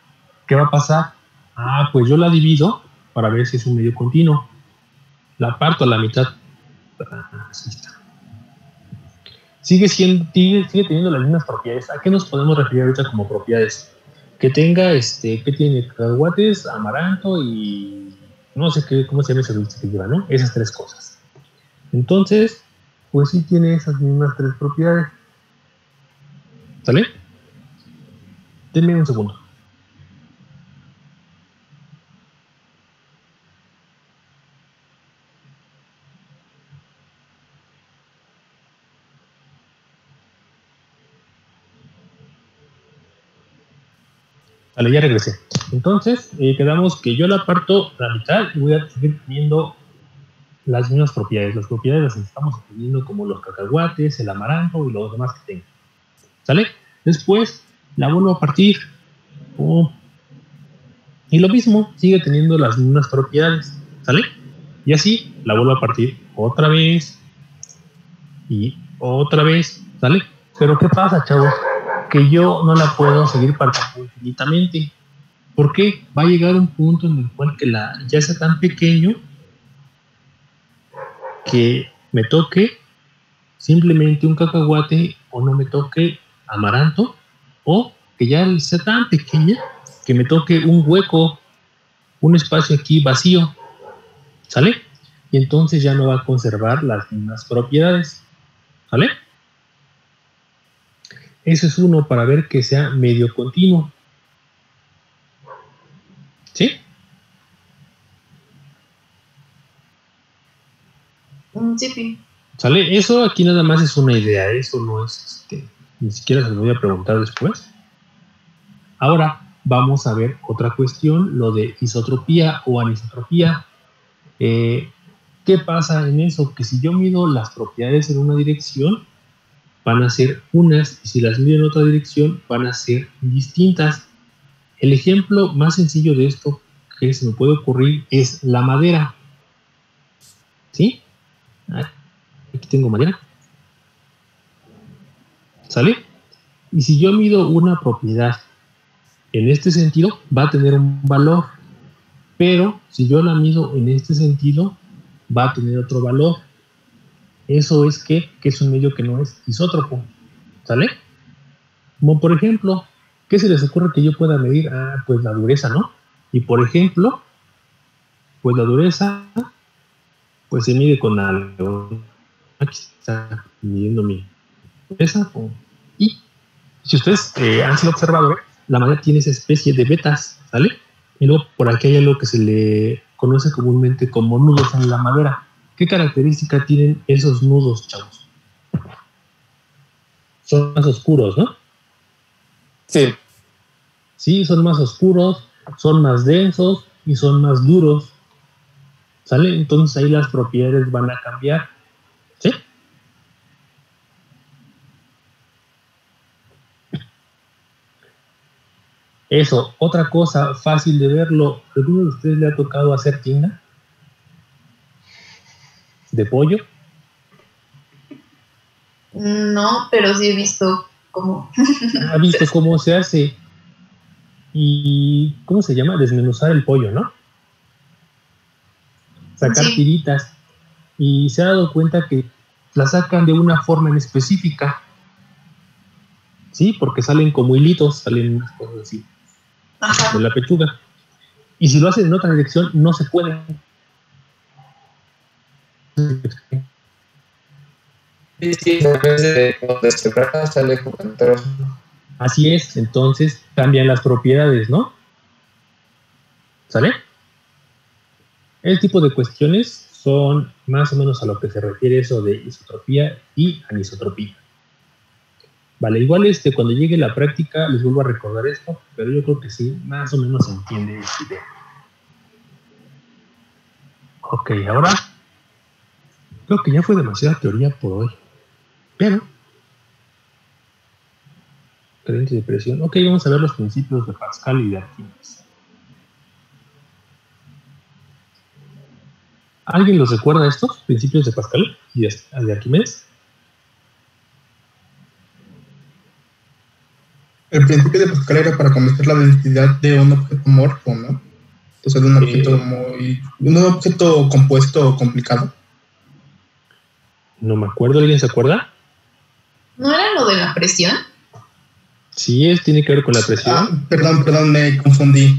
¿qué va a pasar? Ah, pues yo la divido para ver si es un medio continuo. La parto a la mitad. Así está. Sigue teniendo las mismas propiedades. ¿A qué nos podemos referir ahorita como propiedades? Que tenga, que tiene cacahuates, amaranto y no sé qué, cómo se llama ese dulce que lleva, ¿no? Esas tres cosas. Entonces, pues sí tiene esas mismas tres propiedades. ¿Sale? Denme un segundo. Vale, ya regresé. Entonces, quedamos que yo la parto a la mitad y voy a seguir teniendo las mismas propiedades. Las propiedades las estamos teniendo como los cacahuates, el amaranto y los demás que tengo. ¿Sale? Después la vuelvo a partir. Y lo mismo, sigue teniendo las mismas propiedades. ¿Sale? Y así la vuelvo a partir otra vez y otra vez. ¿Sale? Pero ¿qué pasa, chavos? Que yo no la puedo seguir partiendo infinitamente. Porque va a llegar un punto en el cual que ya sea tan pequeño que me toque simplemente un cacahuate o no me toque amaranto, o que ya sea tan pequeña que me toque un hueco, un espacio aquí vacío. ¿Sale? Y entonces ya no va a conservar las mismas propiedades. ¿Sale? Eso es uno para ver que sea medio continuo. ¿Sí? Sí. ¿Sale? Eso aquí nada más es una idea. Eso no es, ni siquiera se lo voy a preguntar después. Ahora vamos a ver otra cuestión, lo de isotropía o anisotropía. ¿Qué pasa en eso? Que si yo mido las propiedades en una dirección, van a ser unas, y si las mido en otra dirección, van a ser distintas. El ejemplo más sencillo de esto que se me puede ocurrir es la madera. ¿Sí? Aquí tengo madera. ¿Sale? Y si yo mido una propiedad en este sentido, va a tener un valor. Pero si yo la mido en este sentido, va a tener otro valor. Eso es que es un medio que no es isótropo. ¿Sale? Como por ejemplo, ¿qué se les ocurre que yo pueda medir? Ah, pues la dureza, ¿no? Y por ejemplo, pues la dureza, pues se mide con algo. Aquí está midiendo mi dureza. Y si ustedes han sido observadores, la madera tiene esa especie de vetas, ¿sale? Y luego por aquí hay algo que se le conoce comúnmente como nudos en la madera. ¿Qué característica tienen esos nudos, chavos? Son más oscuros, ¿no? Sí. Sí, son más oscuros, son más densos y son más duros. ¿Sale? Entonces ahí las propiedades van a cambiar. ¿Sí? Eso, otra cosa fácil de verlo. ¿Alguno de ustedes le ha tocado hacer tinga? ¿De pollo? No, pero sí he visto cómo. ¿Ha visto cómo se hace? ¿Y cómo se llama? Desmenuzar el pollo, ¿no? Sacar Sí. tiritas. Y se ha dado cuenta que la sacan de una forma en específica. Sí, porque salen como hilitos, salen unas cosas así Ajá. de la pechuga. Y si lo hacen en otra dirección, no se puede. Sí, a veces cuando se trata sale como un trozo. Así es, entonces cambian las propiedades, ¿no? ¿Sale? El tipo de cuestiones son más o menos a lo que se refiere eso de isotropía y anisotropía. Vale, igual cuando llegue la práctica les vuelvo a recordar esto, pero yo creo que sí, más o menos se entiende esta idea. Ok, ahora creo que ya fue demasiada teoría por hoy, pero corriente de presión. Ok, vamos a ver los principios de Pascal y de Arquímedes. ¿Alguien los recuerda estos principios de Pascal y de Arquímedes? El principio de Pascal era para conocer la densidad de un objeto morfo, ¿no? O sea, de un objeto compuesto o complicado. No me acuerdo, ¿alguien se acuerda? ¿No era lo de la presión? Sí, tiene que ver con la presión. Perdón, me confundí.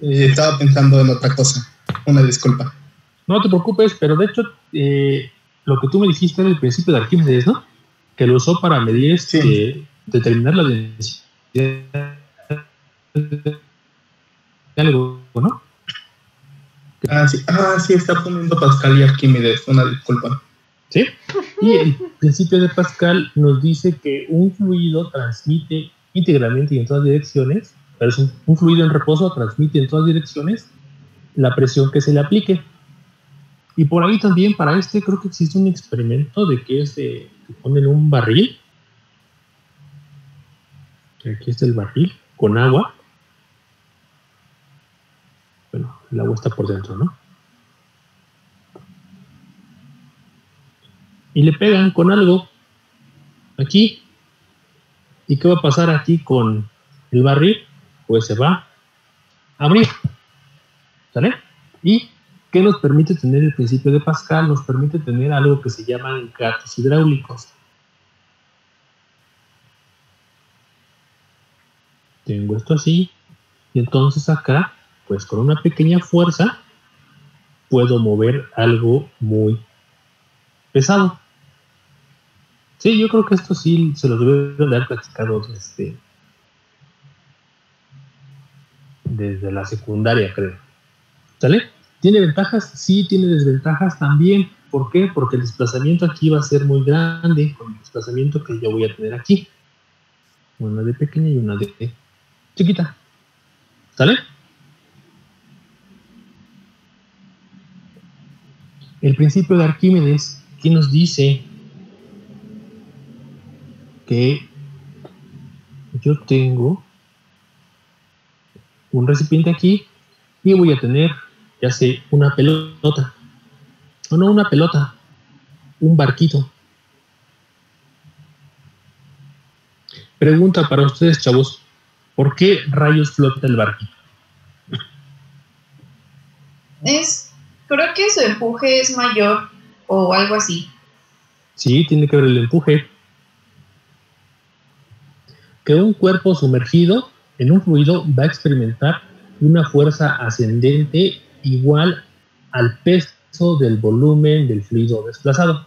Estaba pensando en otra cosa. Una disculpa. No te preocupes, pero de hecho, lo que tú me dijiste era el principio de Arquímedes, ¿no? Que lo usó para medir, determinar la densidad de algo, ¿no? Sí, está poniendo Pascal y Arquímedes, una disculpa. ¿Sí? Y el principio de Pascal nos dice que un fluido transmite íntegramente y en todas direcciones, pero es un fluido en reposo transmite en todas direcciones la presión que se le aplique. Y por ahí también, para creo que existe un experimento de que que ponen un barril. Aquí está el barril con agua. Bueno, el agua está por dentro, ¿no? Y le pegan con algo aquí. ¿Y qué va a pasar aquí con el barril? Pues se va a abrir. ¿Sale? ¿Y qué nos permite tener el principio de Pascal? Nos permite tener algo que se llaman gatos hidráulicos. Tengo esto así, y entonces acá, pues con una pequeña fuerza, puedo mover algo muy pesado. Sí, yo creo que esto sí se lo debieron de haber platicado desde la secundaria, creo. ¿Sale? ¿Tiene ventajas? Sí, tiene desventajas también. ¿Por qué? Porque el desplazamiento aquí va a ser muy grande con el desplazamiento que yo voy a tener aquí. Una de pequeña y una de chiquita. ¿Sale? El principio de Arquímedes, ¿qué nos dice? Que yo tengo un recipiente aquí y voy a tener, ya sé, una pelota. O no una pelota, un barquito. Pregunta para ustedes, chavos. ¿Por qué rayos flota el barquito? Creo que su empuje es mayor o algo así. Sí, tiene que ver el empuje. Que un cuerpo sumergido en un fluido va a experimentar una fuerza ascendente igual al peso del volumen del fluido desplazado.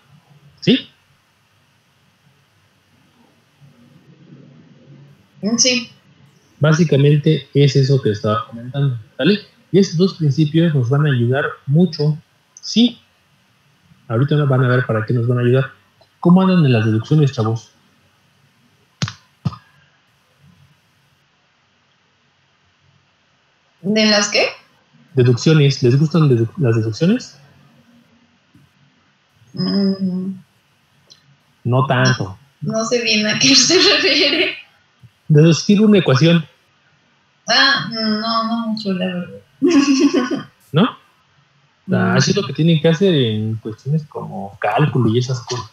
¿Sí? Sí. Básicamente es eso que estaba comentando, ¿vale? Y esos dos principios nos van a ayudar mucho. Sí. Ahorita van a ver para qué nos van a ayudar. ¿Cómo andan en las deducciones, chavos? ¿De las qué? Deducciones. ¿Les gustan las deducciones? No tanto. No sé bien a qué se refiere. Deducir una ecuación. No mucho, la verdad. ¿No? Así es lo que tienen que hacer en cuestiones como cálculo y esas cosas.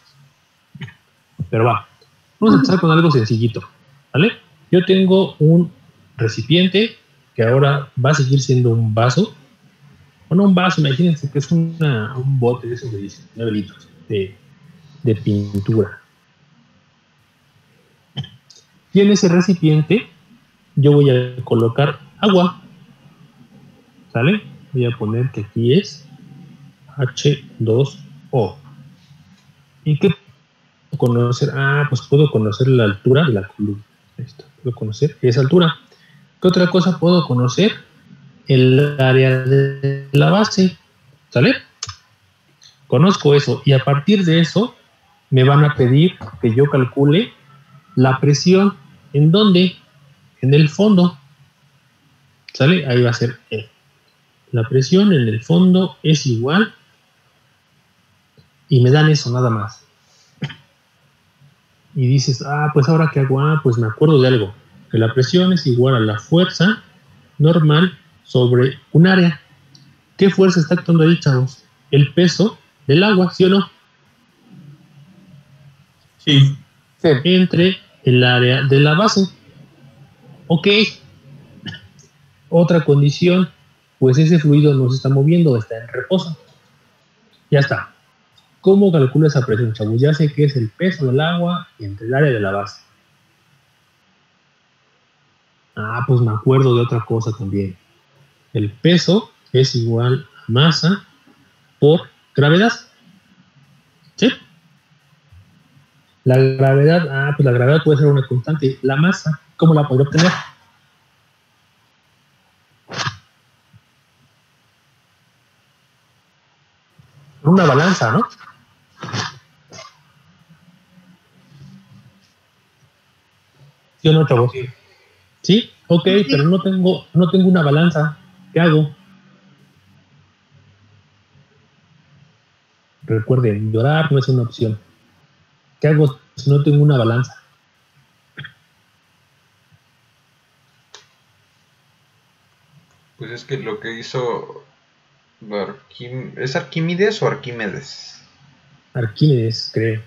Pero vamos a empezar con algo sencillito, ¿vale? Yo tengo un recipiente que ahora va a seguir siendo un vaso. O no un vaso, imagínense que es un bote de esos de 19 litros de pintura. Y en ese recipiente yo voy a colocar agua. ¿Sale? Voy a poner que aquí es H2O. ¿Y qué puedo conocer? Pues puedo conocer la altura de la columna. Esto, puedo conocer esa altura. ¿Qué otra cosa puedo conocer? El área de la base. ¿Sale? Conozco eso. Y a partir de eso me van a pedir que yo calcule la presión, ¿en dónde? En el fondo. ¿Sale? Ahí va a ser E. La presión en el fondo es igual, y me dan eso nada más. Y dices, pues ahora qué hago, pues me acuerdo de algo, que la presión es igual a la fuerza normal sobre un área. ¿Qué fuerza está actuando ahí, chavos? El peso del agua, ¿sí o no? Sí. Entre el área de la base. Ok. Otra condición, pues ese fluido no se está moviendo, está en reposo. Ya está. ¿Cómo calculo esa presión, chavos? Ya sé que es el peso del agua entre el área de la base. Pues me acuerdo de otra cosa también. El peso es igual a masa por gravedad. ¿Sí? La gravedad, pues la gravedad puede ser una constante. La masa, ¿cómo la podría obtener? Una balanza, ¿no? ¿Sí o no, chavos? ¿Sí? Ok, pero no tengo una balanza. ¿Qué hago? Recuerden, llorar no es una opción. ¿Qué hago si no tengo una balanza? Pues es que lo que hizo ¿es Arquímedes o Arquímedes? Arquímedes, creo.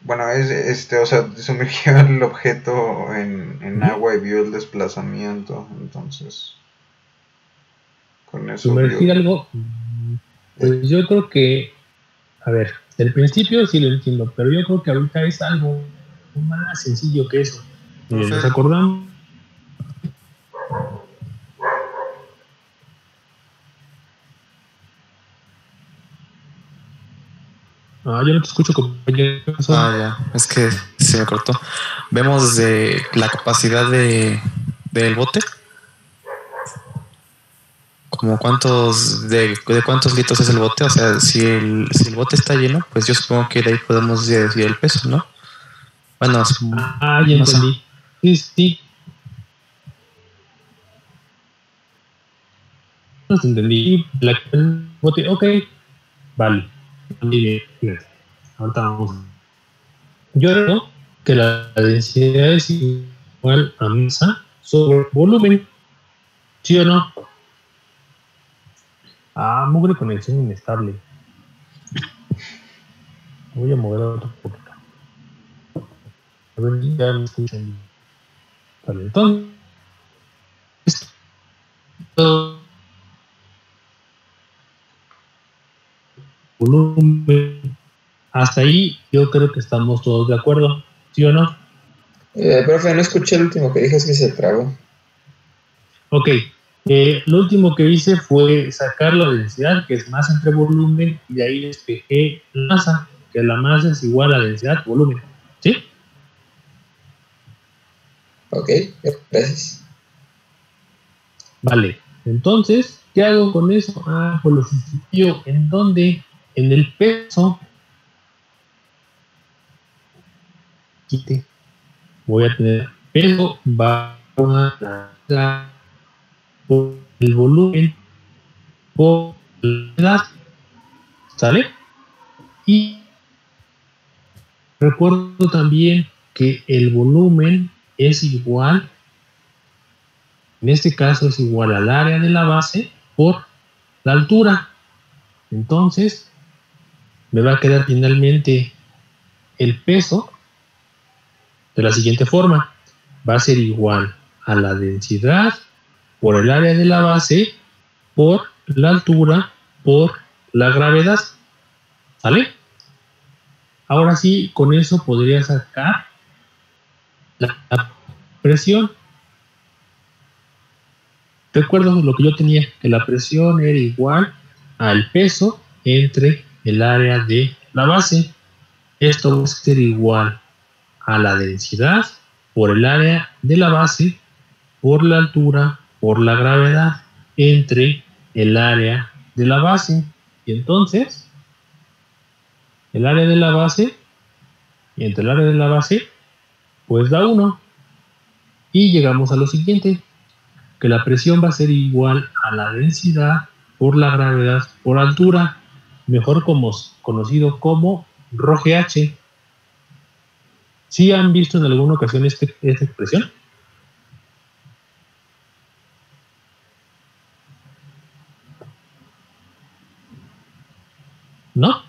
Bueno, o sea, sumergió el objeto en agua y vio el desplazamiento, entonces con eso Sumergir vio. algo, pues yo creo que, a ver, del principio sí lo entiendo, pero yo creo que ahorita es algo más sencillo que eso. ¿Nos acordamos? Yo no te escucho, compañero. Ya, es que se me cortó. Vemos de la capacidad del bote. Como de cuántos litros es el bote. O sea, si el bote está lleno, pues yo supongo que de ahí podemos decir el peso, ¿no? Bueno, ya no entendí. Sí. No entendí. El bote, ok. Vale. Ahorita vamos. Yo creo que la densidad es igual a masa sobre volumen. ¿Sí o no? Mugre conexión inestable. Voy a mover a otro poquito. A ver, ya me escuchan. Vale, entonces. Volumen. Hasta ahí yo creo que estamos todos de acuerdo. ¿Sí o no? Profe, no escuché el último que dijo, es que se trabó. Ok. Lo último que hice fue sacar la densidad, que es masa entre volumen, y de ahí despejé la masa, que la masa es igual a la densidad volumen. ¿Sí? Ok, gracias. Vale. Entonces, ¿qué hago con eso? Pues lo sustituyo. ¿En dónde? En el peso. Quite. Voy a tener peso va a por el volumen por la edad. ¿Sale? Y recuerdo también que el volumen es igual, en este caso es igual al área de la base por la altura. Entonces, me va a quedar finalmente el peso de la siguiente forma. Va a ser igual a la densidad por el área de la base por la altura por la gravedad. ¿Sale? Ahora sí, con eso podría sacar la presión. Recuerdo lo que yo tenía, que la presión era igual al peso entre el área de la base. Esto va a ser igual a la densidad por el área de la base por la altura por la gravedad entre el área de la base. Y entonces, el área de la base y entre el área de la base pues da 1. Y llegamos a lo siguiente, que la presión va a ser igual a la densidad por la gravedad por altura, mejor conocido como ρGH. ¿Sí han visto en alguna ocasión esta expresión? ¿No?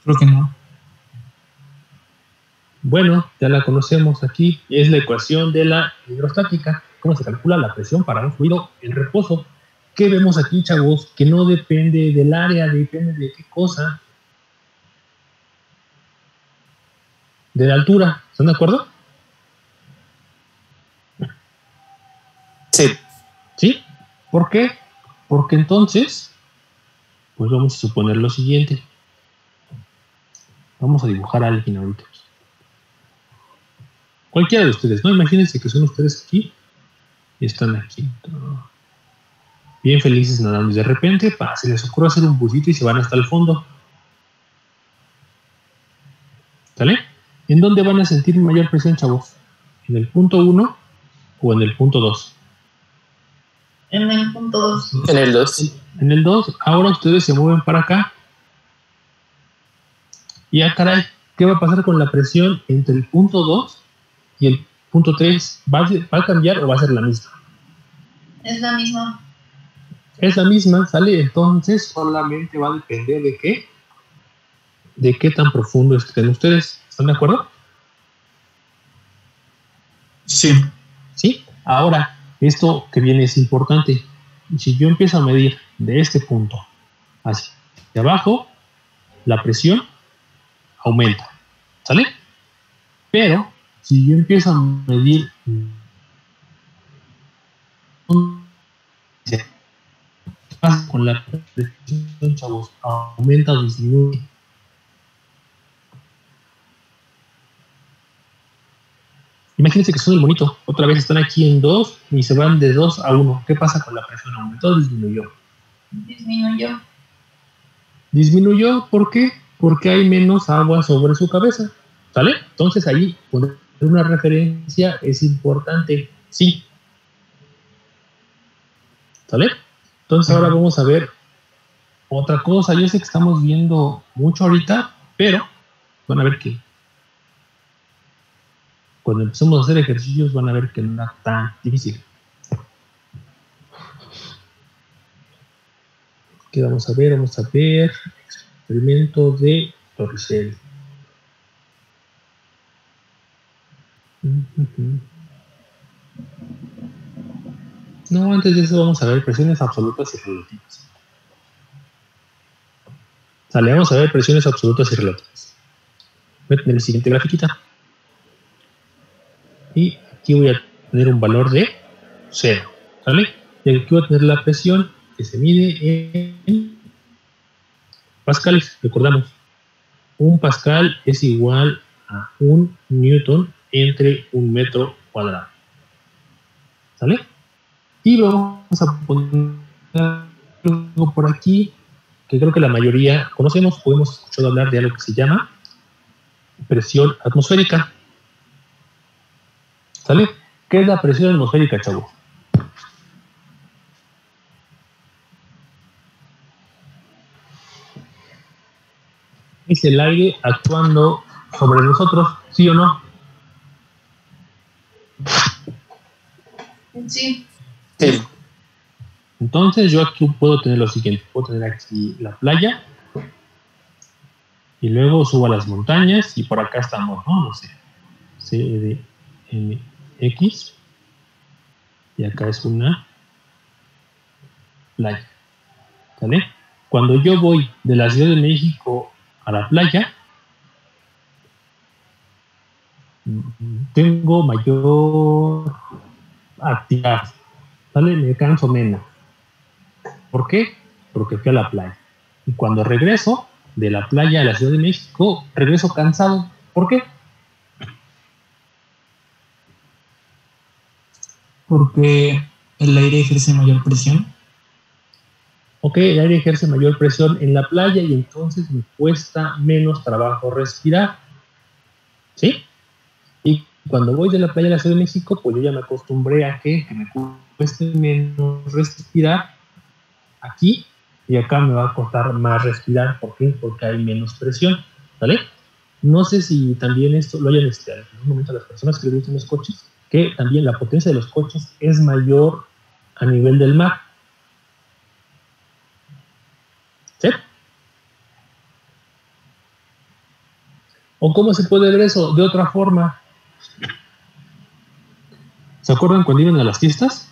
Creo que no. Bueno, ya la conocemos aquí. Es la ecuación de la hidrostática. ¿Cómo se calcula la presión para un fluido en reposo? ¿Qué vemos aquí, chavos? Que no depende del área, depende de qué cosa. De la altura. ¿Están de acuerdo? Sí. ¿Sí? ¿Por qué? Porque entonces, pues vamos a suponer lo siguiente. Vamos a dibujar a alguien ahorita. Cualquiera de ustedes, ¿no? Imagínense que son ustedes aquí y están aquí. Bien felices nadando. Y de repente, se les ocurre hacer un bucito y se van hasta el fondo. ¿Sale? ¿En dónde van a sentir mayor presión, chavos? ¿En el punto 1 o en el punto 2? En el punto 2. En el 2. En el 2. Ahora ustedes se mueven para acá. Y caray, ¿qué va a pasar con la presión entre el punto 2 y el punto 3? ¿Va a cambiar o va a ser la misma? Es la misma. Es la misma, ¿sale? Entonces solamente va a depender de qué. De qué tan profundo estén ustedes. ¿Están de acuerdo? Sí. ¿Sí? Ahora, esto que viene es importante. Si yo empiezo a medir de este punto hacia abajo, la presión aumenta. ¿Sale? Pero, si yo empiezo a medir con la presión, chavos, aumenta o disminuye. Imagínense que son el monito. Otra vez están aquí en 2 y se van de 2 a 1. ¿Qué pasa con la presión? ¿Aumentó o disminuyó? Disminuyó. ¿Disminuyó? ¿Por qué? Porque hay menos agua sobre su cabeza. ¿Sale? Entonces ahí poner una referencia es importante. Sí. ¿Sale? Entonces ahora vamos a ver otra cosa. Yo sé que estamos viendo mucho ahorita, pero van a ver que cuando empecemos a hacer ejercicios van a ver que no es tan difícil. ¿Qué vamos a ver? Vamos a ver experimento de Torricelli. No, antes de eso vamos a ver presiones absolutas y relativas. Sale, vamos a ver presiones absolutas y relativas. Voy a tener el siguiente grafiquita. Y aquí voy a tener un valor de 0. ¿Sale? Y aquí voy a tener la presión que se mide en pascales. Recordamos, un pascal es igual a 1 newton entre 1 metro cuadrado. ¿Sale? Y vamos a poner algo por aquí que creo que la mayoría conocemos o hemos escuchado hablar de algo que se llama presión atmosférica. ¿Sale? ¿Qué es la presión atmosférica, chavo? Es el aire actuando sobre nosotros, ¿sí o no? Sí. Sí. Entonces yo aquí puedo tener lo siguiente. Puedo tener aquí la playa y luego subo a las montañas y por acá estamos, ¿no? No sé. CDMX y acá es una playa. ¿Sale? Cuando yo voy de la Ciudad de México a la playa, tengo mayor actividad. ¿Sale? Me canso menos. ¿Por qué? Porque fui a la playa. Y cuando regreso de la playa a la Ciudad de México, regreso cansado. ¿Por qué? Porque el aire ejerce mayor presión. Ok, el aire ejerce mayor presión en la playa y entonces me cuesta menos trabajo respirar. ¿Sí? Y cuando voy de la playa a la Ciudad de México, pues yo ya me acostumbré a que me cueste menos respirar aquí y acá me va a costar más respirar. ¿Por qué? Porque hay menos presión, ¿vale? No sé si también esto lo hayan en algún momento a las personas que les gustan los coches, que también la potencia de los coches es mayor a nivel del mar. ¿Sí? ¿O cómo se puede ver eso de otra forma? ¿Se acuerdan cuando iban a las fiestas?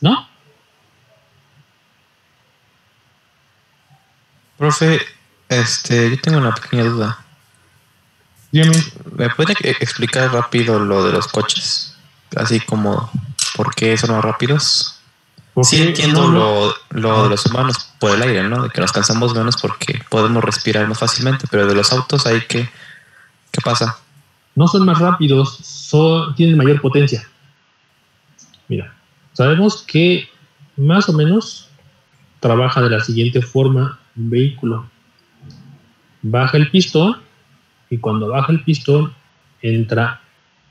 ¿No? Profe, yo tengo una pequeña duda. Dígame. ¿Me puede explicar rápido lo de los coches? Así como, ¿por qué son más rápidos? Sí entiendo lo de los humanos por el aire, ¿no? De que nos cansamos menos porque podemos respirar más fácilmente, pero de los autos hay que... ¿Qué pasa? No son más rápidos, tienen mayor potencia. Mira, sabemos que más o menos trabaja de la siguiente forma un vehículo. Baja el pistón y cuando baja el pistón entra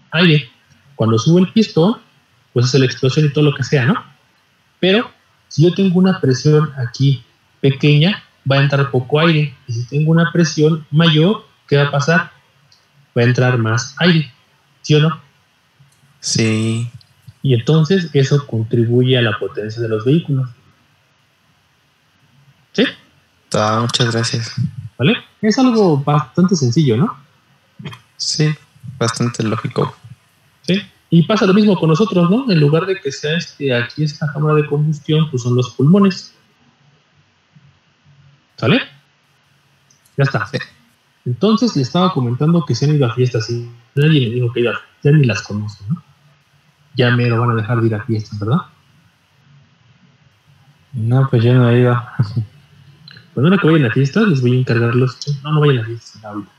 aire. Cuando sube el pistón, pues hace la explosión y todo lo que sea, ¿no? Pero si yo tengo una presión aquí pequeña, va a entrar poco aire. Y si tengo una presión mayor, ¿qué va a pasar? Va a entrar más aire, ¿sí o no? Sí. Y entonces eso contribuye a la potencia de los vehículos. ¿Sí? Muchas gracias. ¿Vale? Es algo bastante sencillo, ¿no? Sí, bastante lógico. Sí. Y pasa lo mismo con nosotros, ¿no? En lugar de que sea aquí esta cámara de combustión, pues son los pulmones. ¿Sale? Ya está. Sí. Entonces le estaba comentando que se han ido a fiestas y nadie me dijo que iba, ya ni las conozco, ¿no? Ya me lo van a dejar de ir a fiestas, ¿verdad? No, pues yo no he ido. Cuando ahora que vayan a fiestas, les voy a encargar los... No vayan a fiestas ahorita.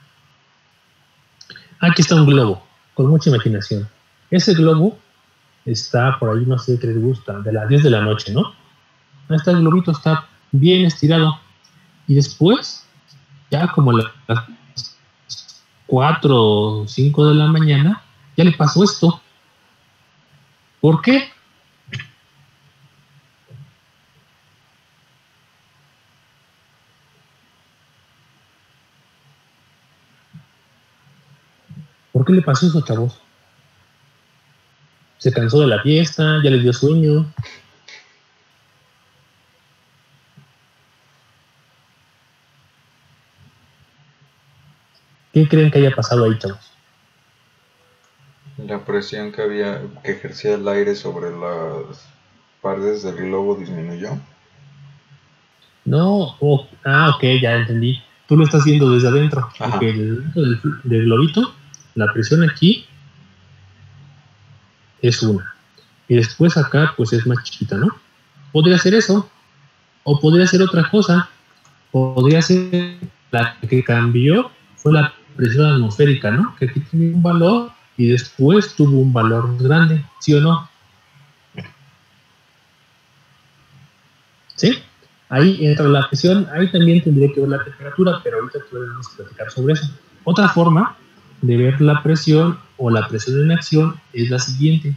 Aquí está un globo, con mucha imaginación. Ese globo está por ahí, no sé qué les gusta, de las 10 de la noche, ¿no? Ahí está el globito, está bien estirado. Y después, ya como a las 4 o 5 de la mañana, ya le pasó esto. ¿Por qué? ¿Por qué le pasó eso, chavos? Se cansó de la fiesta, ya le dio sueño. ¿Qué creen que haya pasado ahí, chavos? La presión que ejercía el aire sobre las paredes del globo disminuyó. No, ok, ya entendí. Tú lo estás viendo desde adentro. Ajá. Porque desde dentro del globito, la presión aquí es una. Y después acá, pues es más chiquita, ¿no? Podría ser eso. O podría ser otra cosa. Podría ser la que cambió fue la presión atmosférica, ¿no? Que aquí tenía un valor y después tuvo un valor más grande, ¿sí o no? ¿Sí? Ahí entra la presión, ahí también tendría que ver la temperatura, pero ahorita podemos platicar sobre eso. Otra forma de ver la presión o la presión en acción es la siguiente.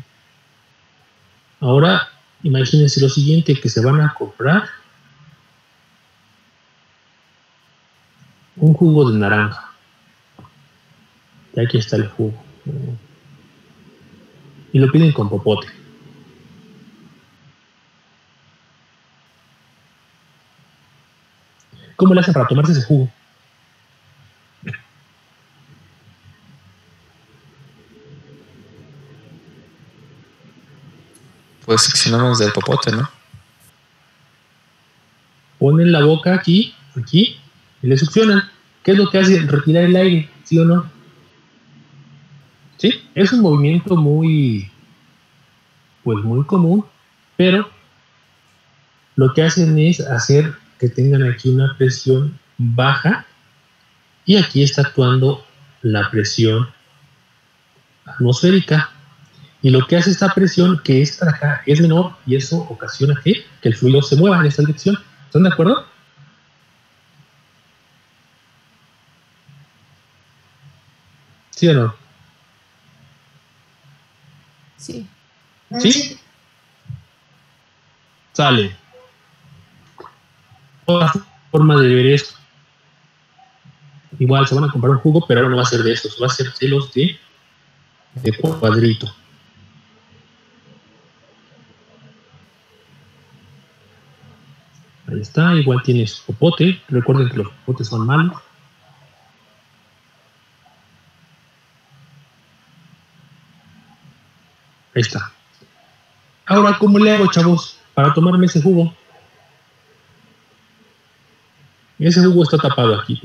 Ahora, imagínense lo siguiente, que se van a comprar un jugo de naranja. Y aquí está el jugo. Y lo piden con popote. ¿Cómo le hacen para tomarse ese jugo? Pues seccionamos del popote, ¿no? Ponen la boca aquí, y le succionan. ¿Qué es lo que hace? Retirar el aire, ¿sí o no? Sí, es un movimiento muy común, pero lo que hacen es hacer que tengan aquí una presión baja y aquí está actuando la presión atmosférica. Y lo que hace esta presión, que esta de acá es menor, y eso ocasiona que el fluido se mueva en esta dirección. ¿Están de acuerdo? ¿Sí o no? Sí. ¿Sí? Sale. Otra forma de ver esto. Igual se van a comprar un jugo, pero ahora no va a ser de esos, va a ser de los de cuadrito. Ahí está, igual tiene su popote. Recuerden que los popotes son malos. Ahí está. Ahora, ¿cómo le hago, chavos, para tomarme ese jugo? Ese jugo está tapado aquí.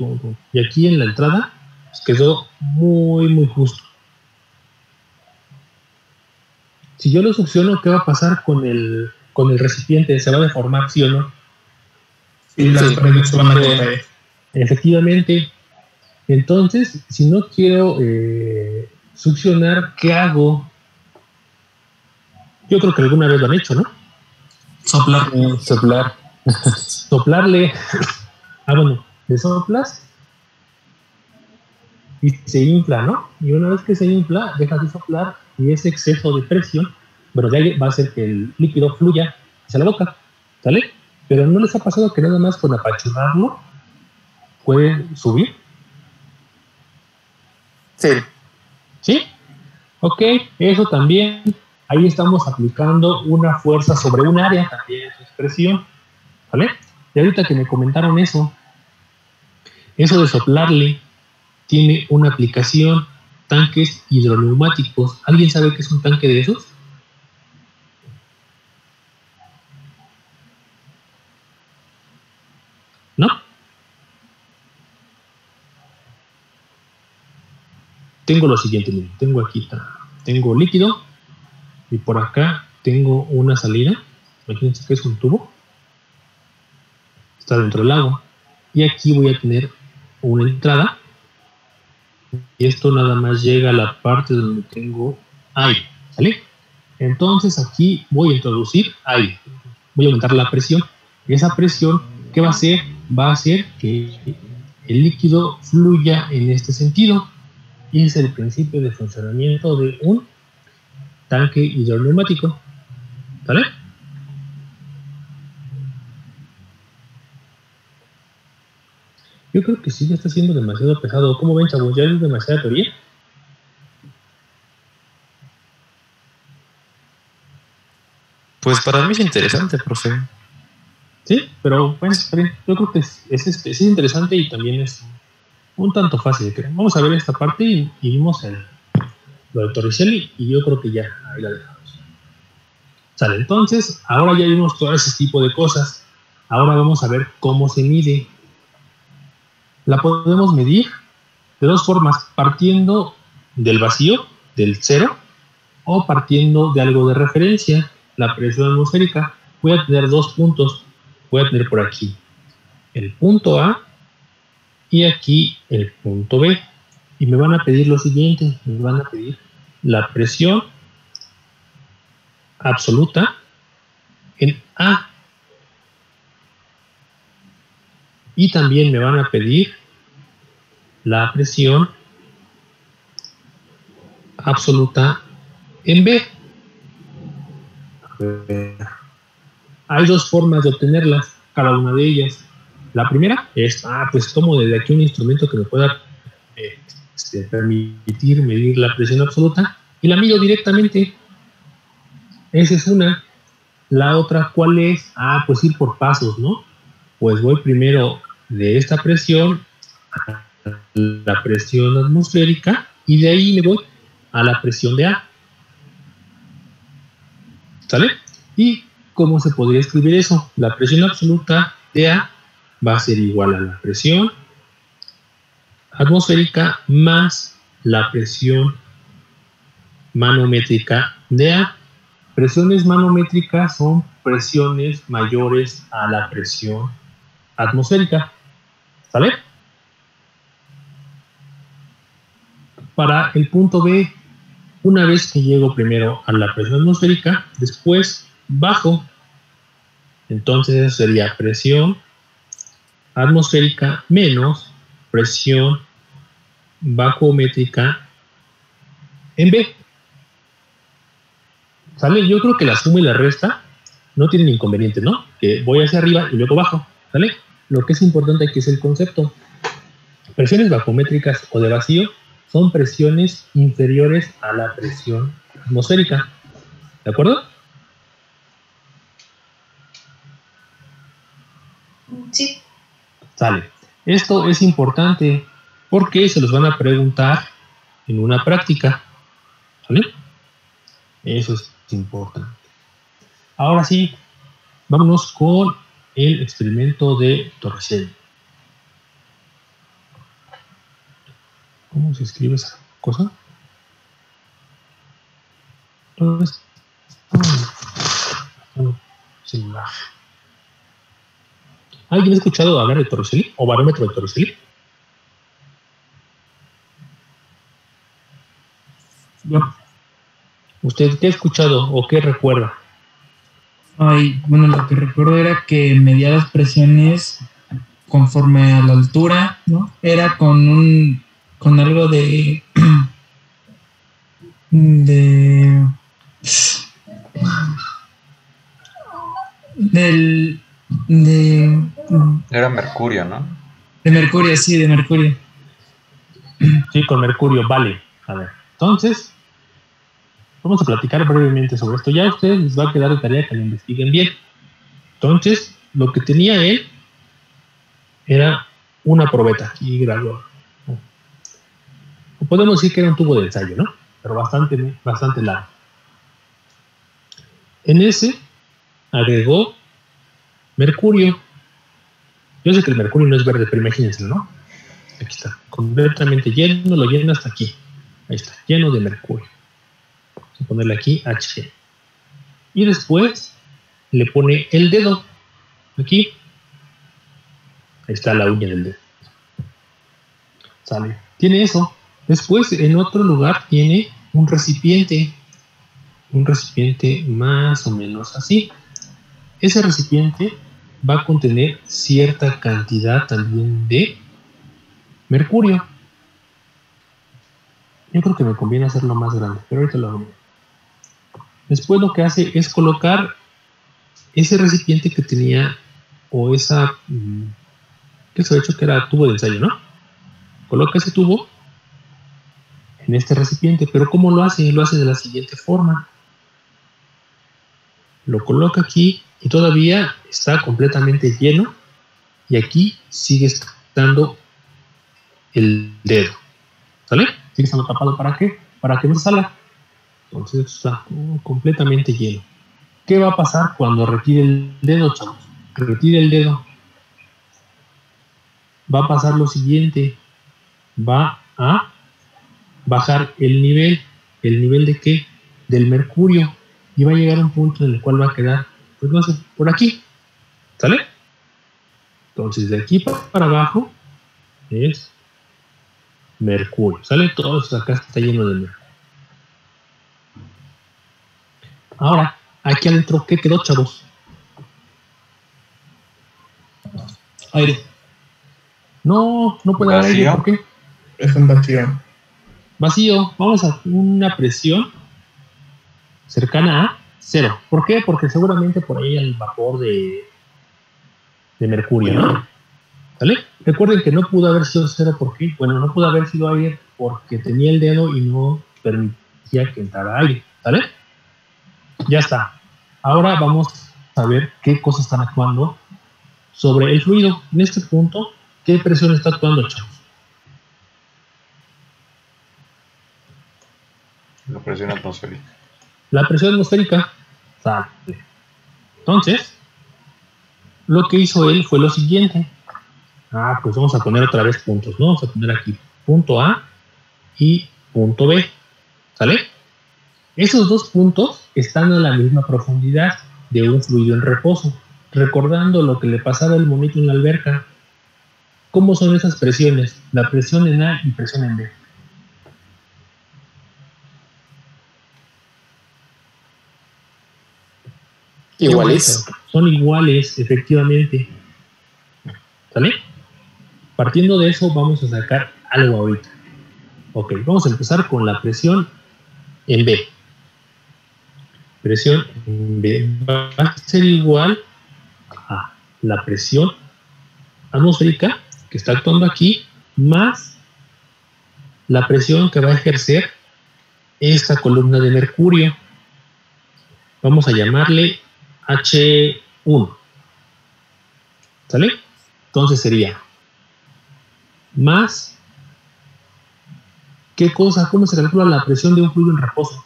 Y aquí en la entrada pues, quedó muy, muy justo. Si yo lo succiono, ¿qué va a pasar con el recipiente? ¿Se va a deformar, sí o no? Sí, las paredes se van a caer. Efectivamente. Entonces, si no quiero succionar, ¿qué hago? Yo creo que alguna vez lo han hecho, ¿no? Soplar. Soplar. Soplarle. Bueno, le soplas y se infla, ¿no? Y una vez que se infla, dejas de soplar y ese exceso de presión, bueno, ya va a hacer que el líquido fluya hacia la boca, ¿sale? Pero ¿no les ha pasado que nada más con apachurrarlo puede subir? Sí. ¿Sí? Ok, eso también. Ahí estamos aplicando una fuerza sobre un área, también es presión, ¿vale? Y ahorita que me comentaron eso de soplarle tiene una aplicación, tanques hidroneumáticos. ¿Alguien sabe qué es un tanque de esos? ¿No? Tengo lo siguiente, miren, tengo aquí, tengo líquido y por acá tengo una salida. Imagínense que es un tubo. Está dentro del agua. Y aquí voy a tener una entrada. Y esto nada más llega a la parte donde tengo aire, ¿sale? Entonces aquí voy a introducir aire. Voy a aumentar la presión. Y esa presión, ¿qué va a hacer? Va a hacer que el líquido fluya en este sentido. Y es el principio de funcionamiento de un tanque hidroneumático. ¿Sale? Yo creo que sí, ya está siendo demasiado pesado. ¿Cómo ven, chavos? ¿Ya es demasiada teoría? Pues para mí es interesante, profe. Sí, pero bueno, yo creo que es interesante y también es un tanto fácil. Vamos a ver esta parte y vimos lo de Torricelli y yo creo que ya, ahí la dejamos. Sale, entonces, ahora ya vimos todo ese tipo de cosas. Ahora vamos a ver cómo se mide. La podemos medir de dos formas, partiendo del vacío, del cero, o partiendo de algo de referencia, la presión atmosférica. Voy a tener dos puntos. Voy a tener por aquí el punto A y aquí el punto B. Y me van a pedir lo siguiente, me van a pedir la presión absoluta en A. Y también me van a pedir la presión absoluta en B. Hay dos formas de obtenerlas, cada una de ellas. La primera es, pues tomo desde aquí un instrumento que me pueda permitir medir la presión absoluta y la mido directamente. Esa es una. La otra, ¿cuál es? Pues ir por pasos, ¿no? Pues voy primero de esta presión a la presión atmosférica y de ahí me voy a la presión de A. ¿Sale? ¿Y cómo se podría escribir eso? La presión absoluta de A va a ser igual a la presión atmosférica más la presión manométrica de A. Presiones manométricas son presiones mayores a la presión atmosférica. ¿Sale? Para el punto B, una vez que llego primero a la presión atmosférica, después bajo. Entonces eso sería presión atmosférica menos presión bajométrica en B. ¿Sale? Yo creo que la suma y la resta no tienen inconveniente, ¿no? Que voy hacia arriba y luego bajo, ¿sale? Lo que es importante aquí es el concepto. Presiones barométricas o de vacío son presiones inferiores a la presión atmosférica. ¿De acuerdo? Sí. Sale. Esto es importante porque se los van a preguntar en una práctica. ¿Sale? Eso es importante. Ahora sí, vámonos con el experimento de Torricelli. ¿Cómo se escribe esa cosa? Entonces, celular. ¿Alguien ha escuchado hablar de Torricelli o barómetro de Torricelli? Yo. ¿Usted qué ha escuchado o qué recuerda? Ay, bueno, lo que recuerdo era que medía las presiones conforme a la altura, ¿no? Era con algo de Era mercurio, ¿no? de mercurio, sí, de mercurio. Sí, con mercurio, vale. A ver, entonces, vamos a platicar brevemente sobre esto. Ya a ustedes les va a quedar de tarea que lo investiguen bien. Entonces, lo que tenía él era una probeta aquí graduada. Podemos decir que era un tubo de ensayo, ¿no? Pero bastante largo. En ese agregó mercurio. Yo sé que el mercurio no es verde, pero imagínense, ¿no? Aquí está, completamente lleno, lo llena hasta aquí. Ahí está, lleno de mercurio. Vamos a ponerle aquí H. Y después le pone el dedo. Aquí. Ahí está la uña del dedo. Sale. Tiene eso. Después, en otro lugar, tiene un recipiente. Un recipiente más o menos así. Ese recipiente va a contener cierta cantidad también de mercurio. Yo creo que me conviene hacerlo más grande, pero ahorita lo hago. Después lo que hace es colocar ese recipiente que tenía, o esa, que se ha hecho que era tubo de ensayo, ¿no? Coloca ese tubo en este recipiente, pero ¿cómo lo hace? Lo hace de la siguiente forma. Lo coloca aquí y todavía está completamente lleno, y aquí sigue estando el dedo. ¿Sale? Sigue estando tapado. ¿Para qué? Para que no salga. Entonces está completamente lleno. ¿Qué va a pasar cuando retire el dedo, chavos? Retire el dedo. Va a pasar lo siguiente. Va a bajar el nivel. ¿El nivel de qué? Del mercurio. Y va a llegar a un punto en el cual va a quedar, pues no sé, por aquí. ¿Sale? Entonces de aquí para abajo es mercurio. ¿Sale? Todo esto acá está lleno de mercurio. Ahora, aquí adentro, ¿qué quedó, chavos? Aire. No puede haber aire. ¿Por qué? Es un vacío. Vacío. Vamos a una presión cercana a 0. ¿Por qué? Porque seguramente por ahí hay el vapor de mercurio, ¿no? ¿Sale? Recuerden que no pudo haber sido 0. ¿Por qué? Bueno, no pudo haber sido aire porque tenía el dedo y no permitía que entrara aire. ¿Sale? Ya está. Ahora vamos a ver qué cosas están actuando sobre el fluido. En este punto, ¿qué presión está actuando, chavos? La presión atmosférica. La presión atmosférica. Sale. Entonces, lo que hizo él fue lo siguiente. Pues vamos a poner otra vez puntos, ¿no? Vamos a poner aquí punto A y punto B. ¿Sale? Esos dos puntos están a la misma profundidad de un fluido en reposo. Recordando lo que le pasaba al monito en la alberca. ¿Cómo son esas presiones? La presión en A y presión en B. Iguales. Son iguales, efectivamente. ¿Sale? Partiendo de eso, vamos a sacar algo ahorita. Ok, vamos a empezar con la presión en B. Presión en B va a ser igual a la presión atmosférica que está actuando aquí más la presión que va a ejercer esta columna de mercurio. Vamos a llamarle H1. ¿Sale? Entonces sería más, ¿qué cosa? ¿Cómo se calcula la presión de un fluido en reposo?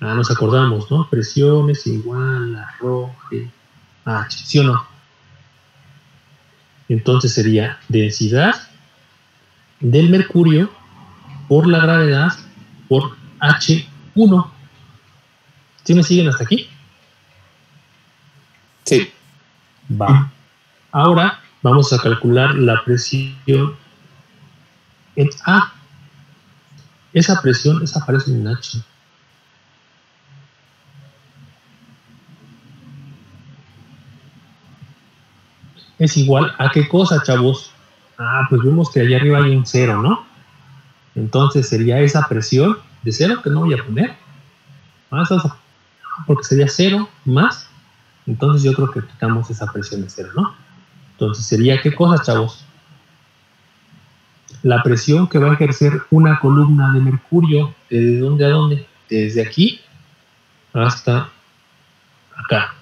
Nos acordamos, ¿no? Presión es igual a ρ G H, ¿sí o no? Entonces sería densidad del mercurio por la gravedad por H1. ¿Sí me siguen hasta aquí? Sí. Va. Ahora vamos a calcular la presión en A. Esa presión aparece en H. Es igual a qué cosa, chavos. Pues vemos que allá arriba hay un 0, ¿no? Entonces sería esa presión de 0 que no voy a poner. Porque sería 0 más. Entonces yo creo que quitamos esa presión de 0, ¿no? Entonces sería qué cosa, chavos. La presión que va a ejercer una columna de mercurio. ¿Desde dónde a dónde? Desde aquí hasta acá.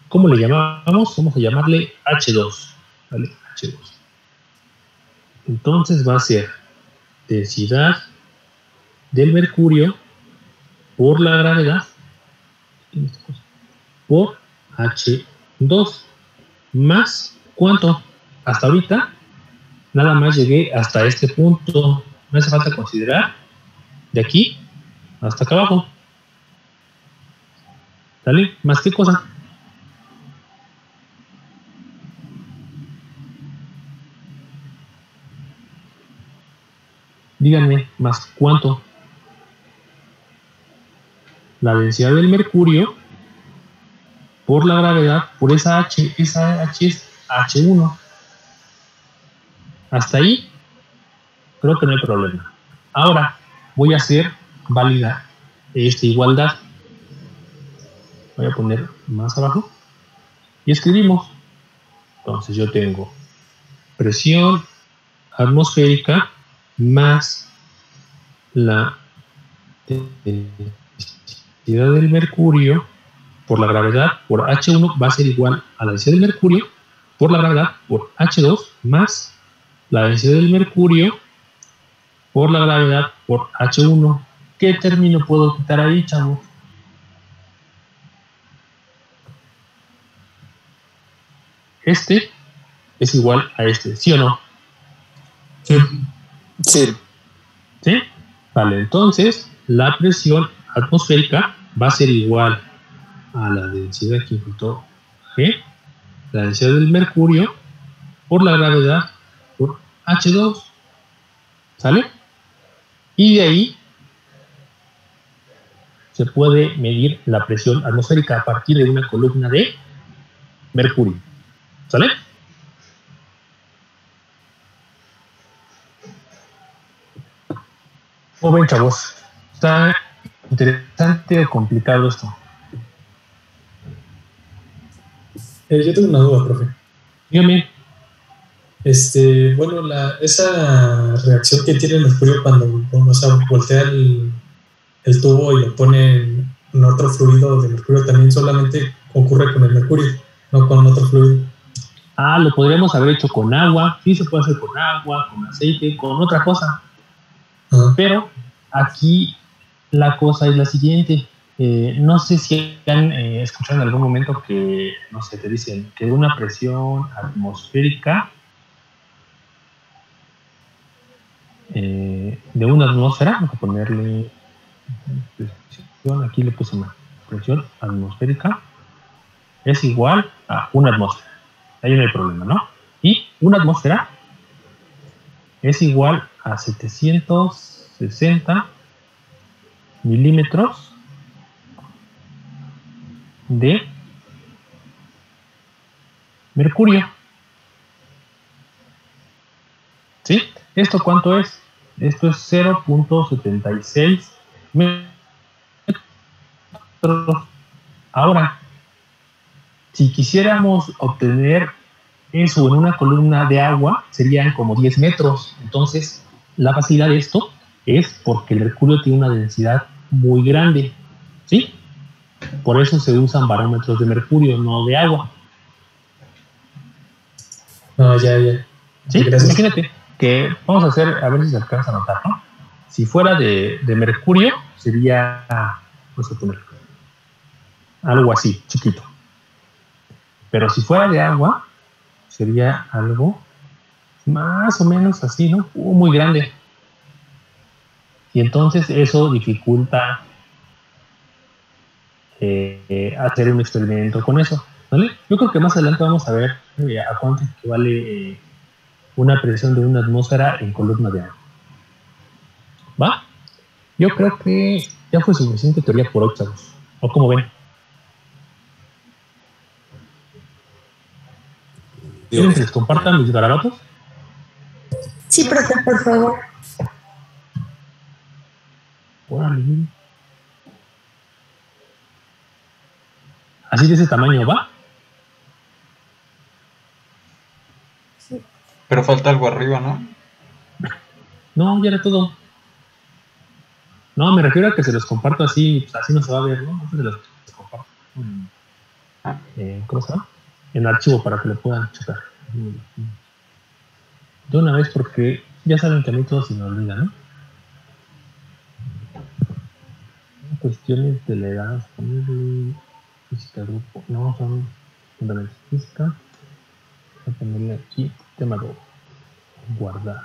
¿Cómo le llamamos? Vamos a llamarle H2. ¿Vale? H2. Entonces va a ser densidad del mercurio por la gravedad por H2 más, ¿cuánto? Hasta ahorita nada más llegué hasta este punto. No hace falta considerar de aquí hasta acá abajo. ¿Sale? ¿Más qué cosa? Díganme, ¿más cuánto? La densidad del mercurio por la gravedad por esa H es H1. Hasta ahí creo que no hay problema. Ahora voy a hacer válida esta igualdad. Voy a poner más abajo y escribimos. Entonces yo tengo presión atmosférica más la densidad del mercurio por la gravedad por H1 va a ser igual a la densidad del mercurio por la gravedad por H2 más la densidad del mercurio por la gravedad por H1. ¿Qué término puedo quitar ahí, chavos? Este es igual a este, ¿sí o no? Sí. Sí. ¿Sí? Vale, entonces la presión atmosférica va a ser igual a la densidad que imputó G, la densidad del mercurio por la gravedad por H2. ¿Sale? Y de ahí se puede medir la presión atmosférica a partir de una columna de mercurio. ¿Sale? ¿Cómo ven, chavos? ¿Está interesante o complicado esto? Yo tengo una duda, profe. Dígame. Bueno, esa reacción que tiene el mercurio cuando voltea el tubo y lo pone en otro fluido de mercurio, también solamente ocurre con el mercurio, no con otro fluido. Lo podríamos haber hecho con agua. Sí, se puede hacer con agua, con aceite, con otra cosa. Pero aquí la cosa es la siguiente. No sé si han escuchado en algún momento que, no sé, te dicen que una presión atmosférica de una atmósfera, vamos a ponerle presión, aquí le puse una presión atmosférica, es igual a una atmósfera. Ahí no hay problema, ¿no? Y una atmósfera es igual a 760 milímetros de mercurio. ¿Sí? ¿Esto cuánto es? Esto es 0.76 metros. Ahora, si quisiéramos obtener eso en una columna de agua, serían como 10 metros. Entonces, la facilidad de esto es porque el mercurio tiene una densidad muy grande, ¿sí? Por eso se usan barómetros de mercurio, no de agua. No, ya. Sí, Gracias. imagínate que vamos a hacer, a ver si se alcanza a notar, ¿no? Si fuera de mercurio, sería, vamos a poner algo así, chiquito. Pero si fuera de agua, sería algo más o menos así, ¿no? Muy grande. Y entonces eso dificulta hacer un experimento con eso, ¿vale? Yo creo que más adelante vamos a ver a cuánto equivale una presión de una atmósfera en columna de agua. ¿Va? Yo creo que ya fue suficiente teoría por hoy, chavos. ¿O cómo ven? ¿Quieren que les compartan mis garabatos? Sí, profe, por favor. Órale. Así de ese tamaño, ¿va? Pero falta algo arriba, ¿no? No, ya era todo. No, me refiero a que se los comparto así, pues así no se va a ver, ¿no? Se los comparto. ¿Cómo se llama? En archivo para que lo puedan checar. De una vez porque ya saben que a mí todo se me olvida, ¿no? Cuestiones de la edad disponible, física, grupo, no, son fundamentos física. Voy a ponerle aquí, tema 2, guardar.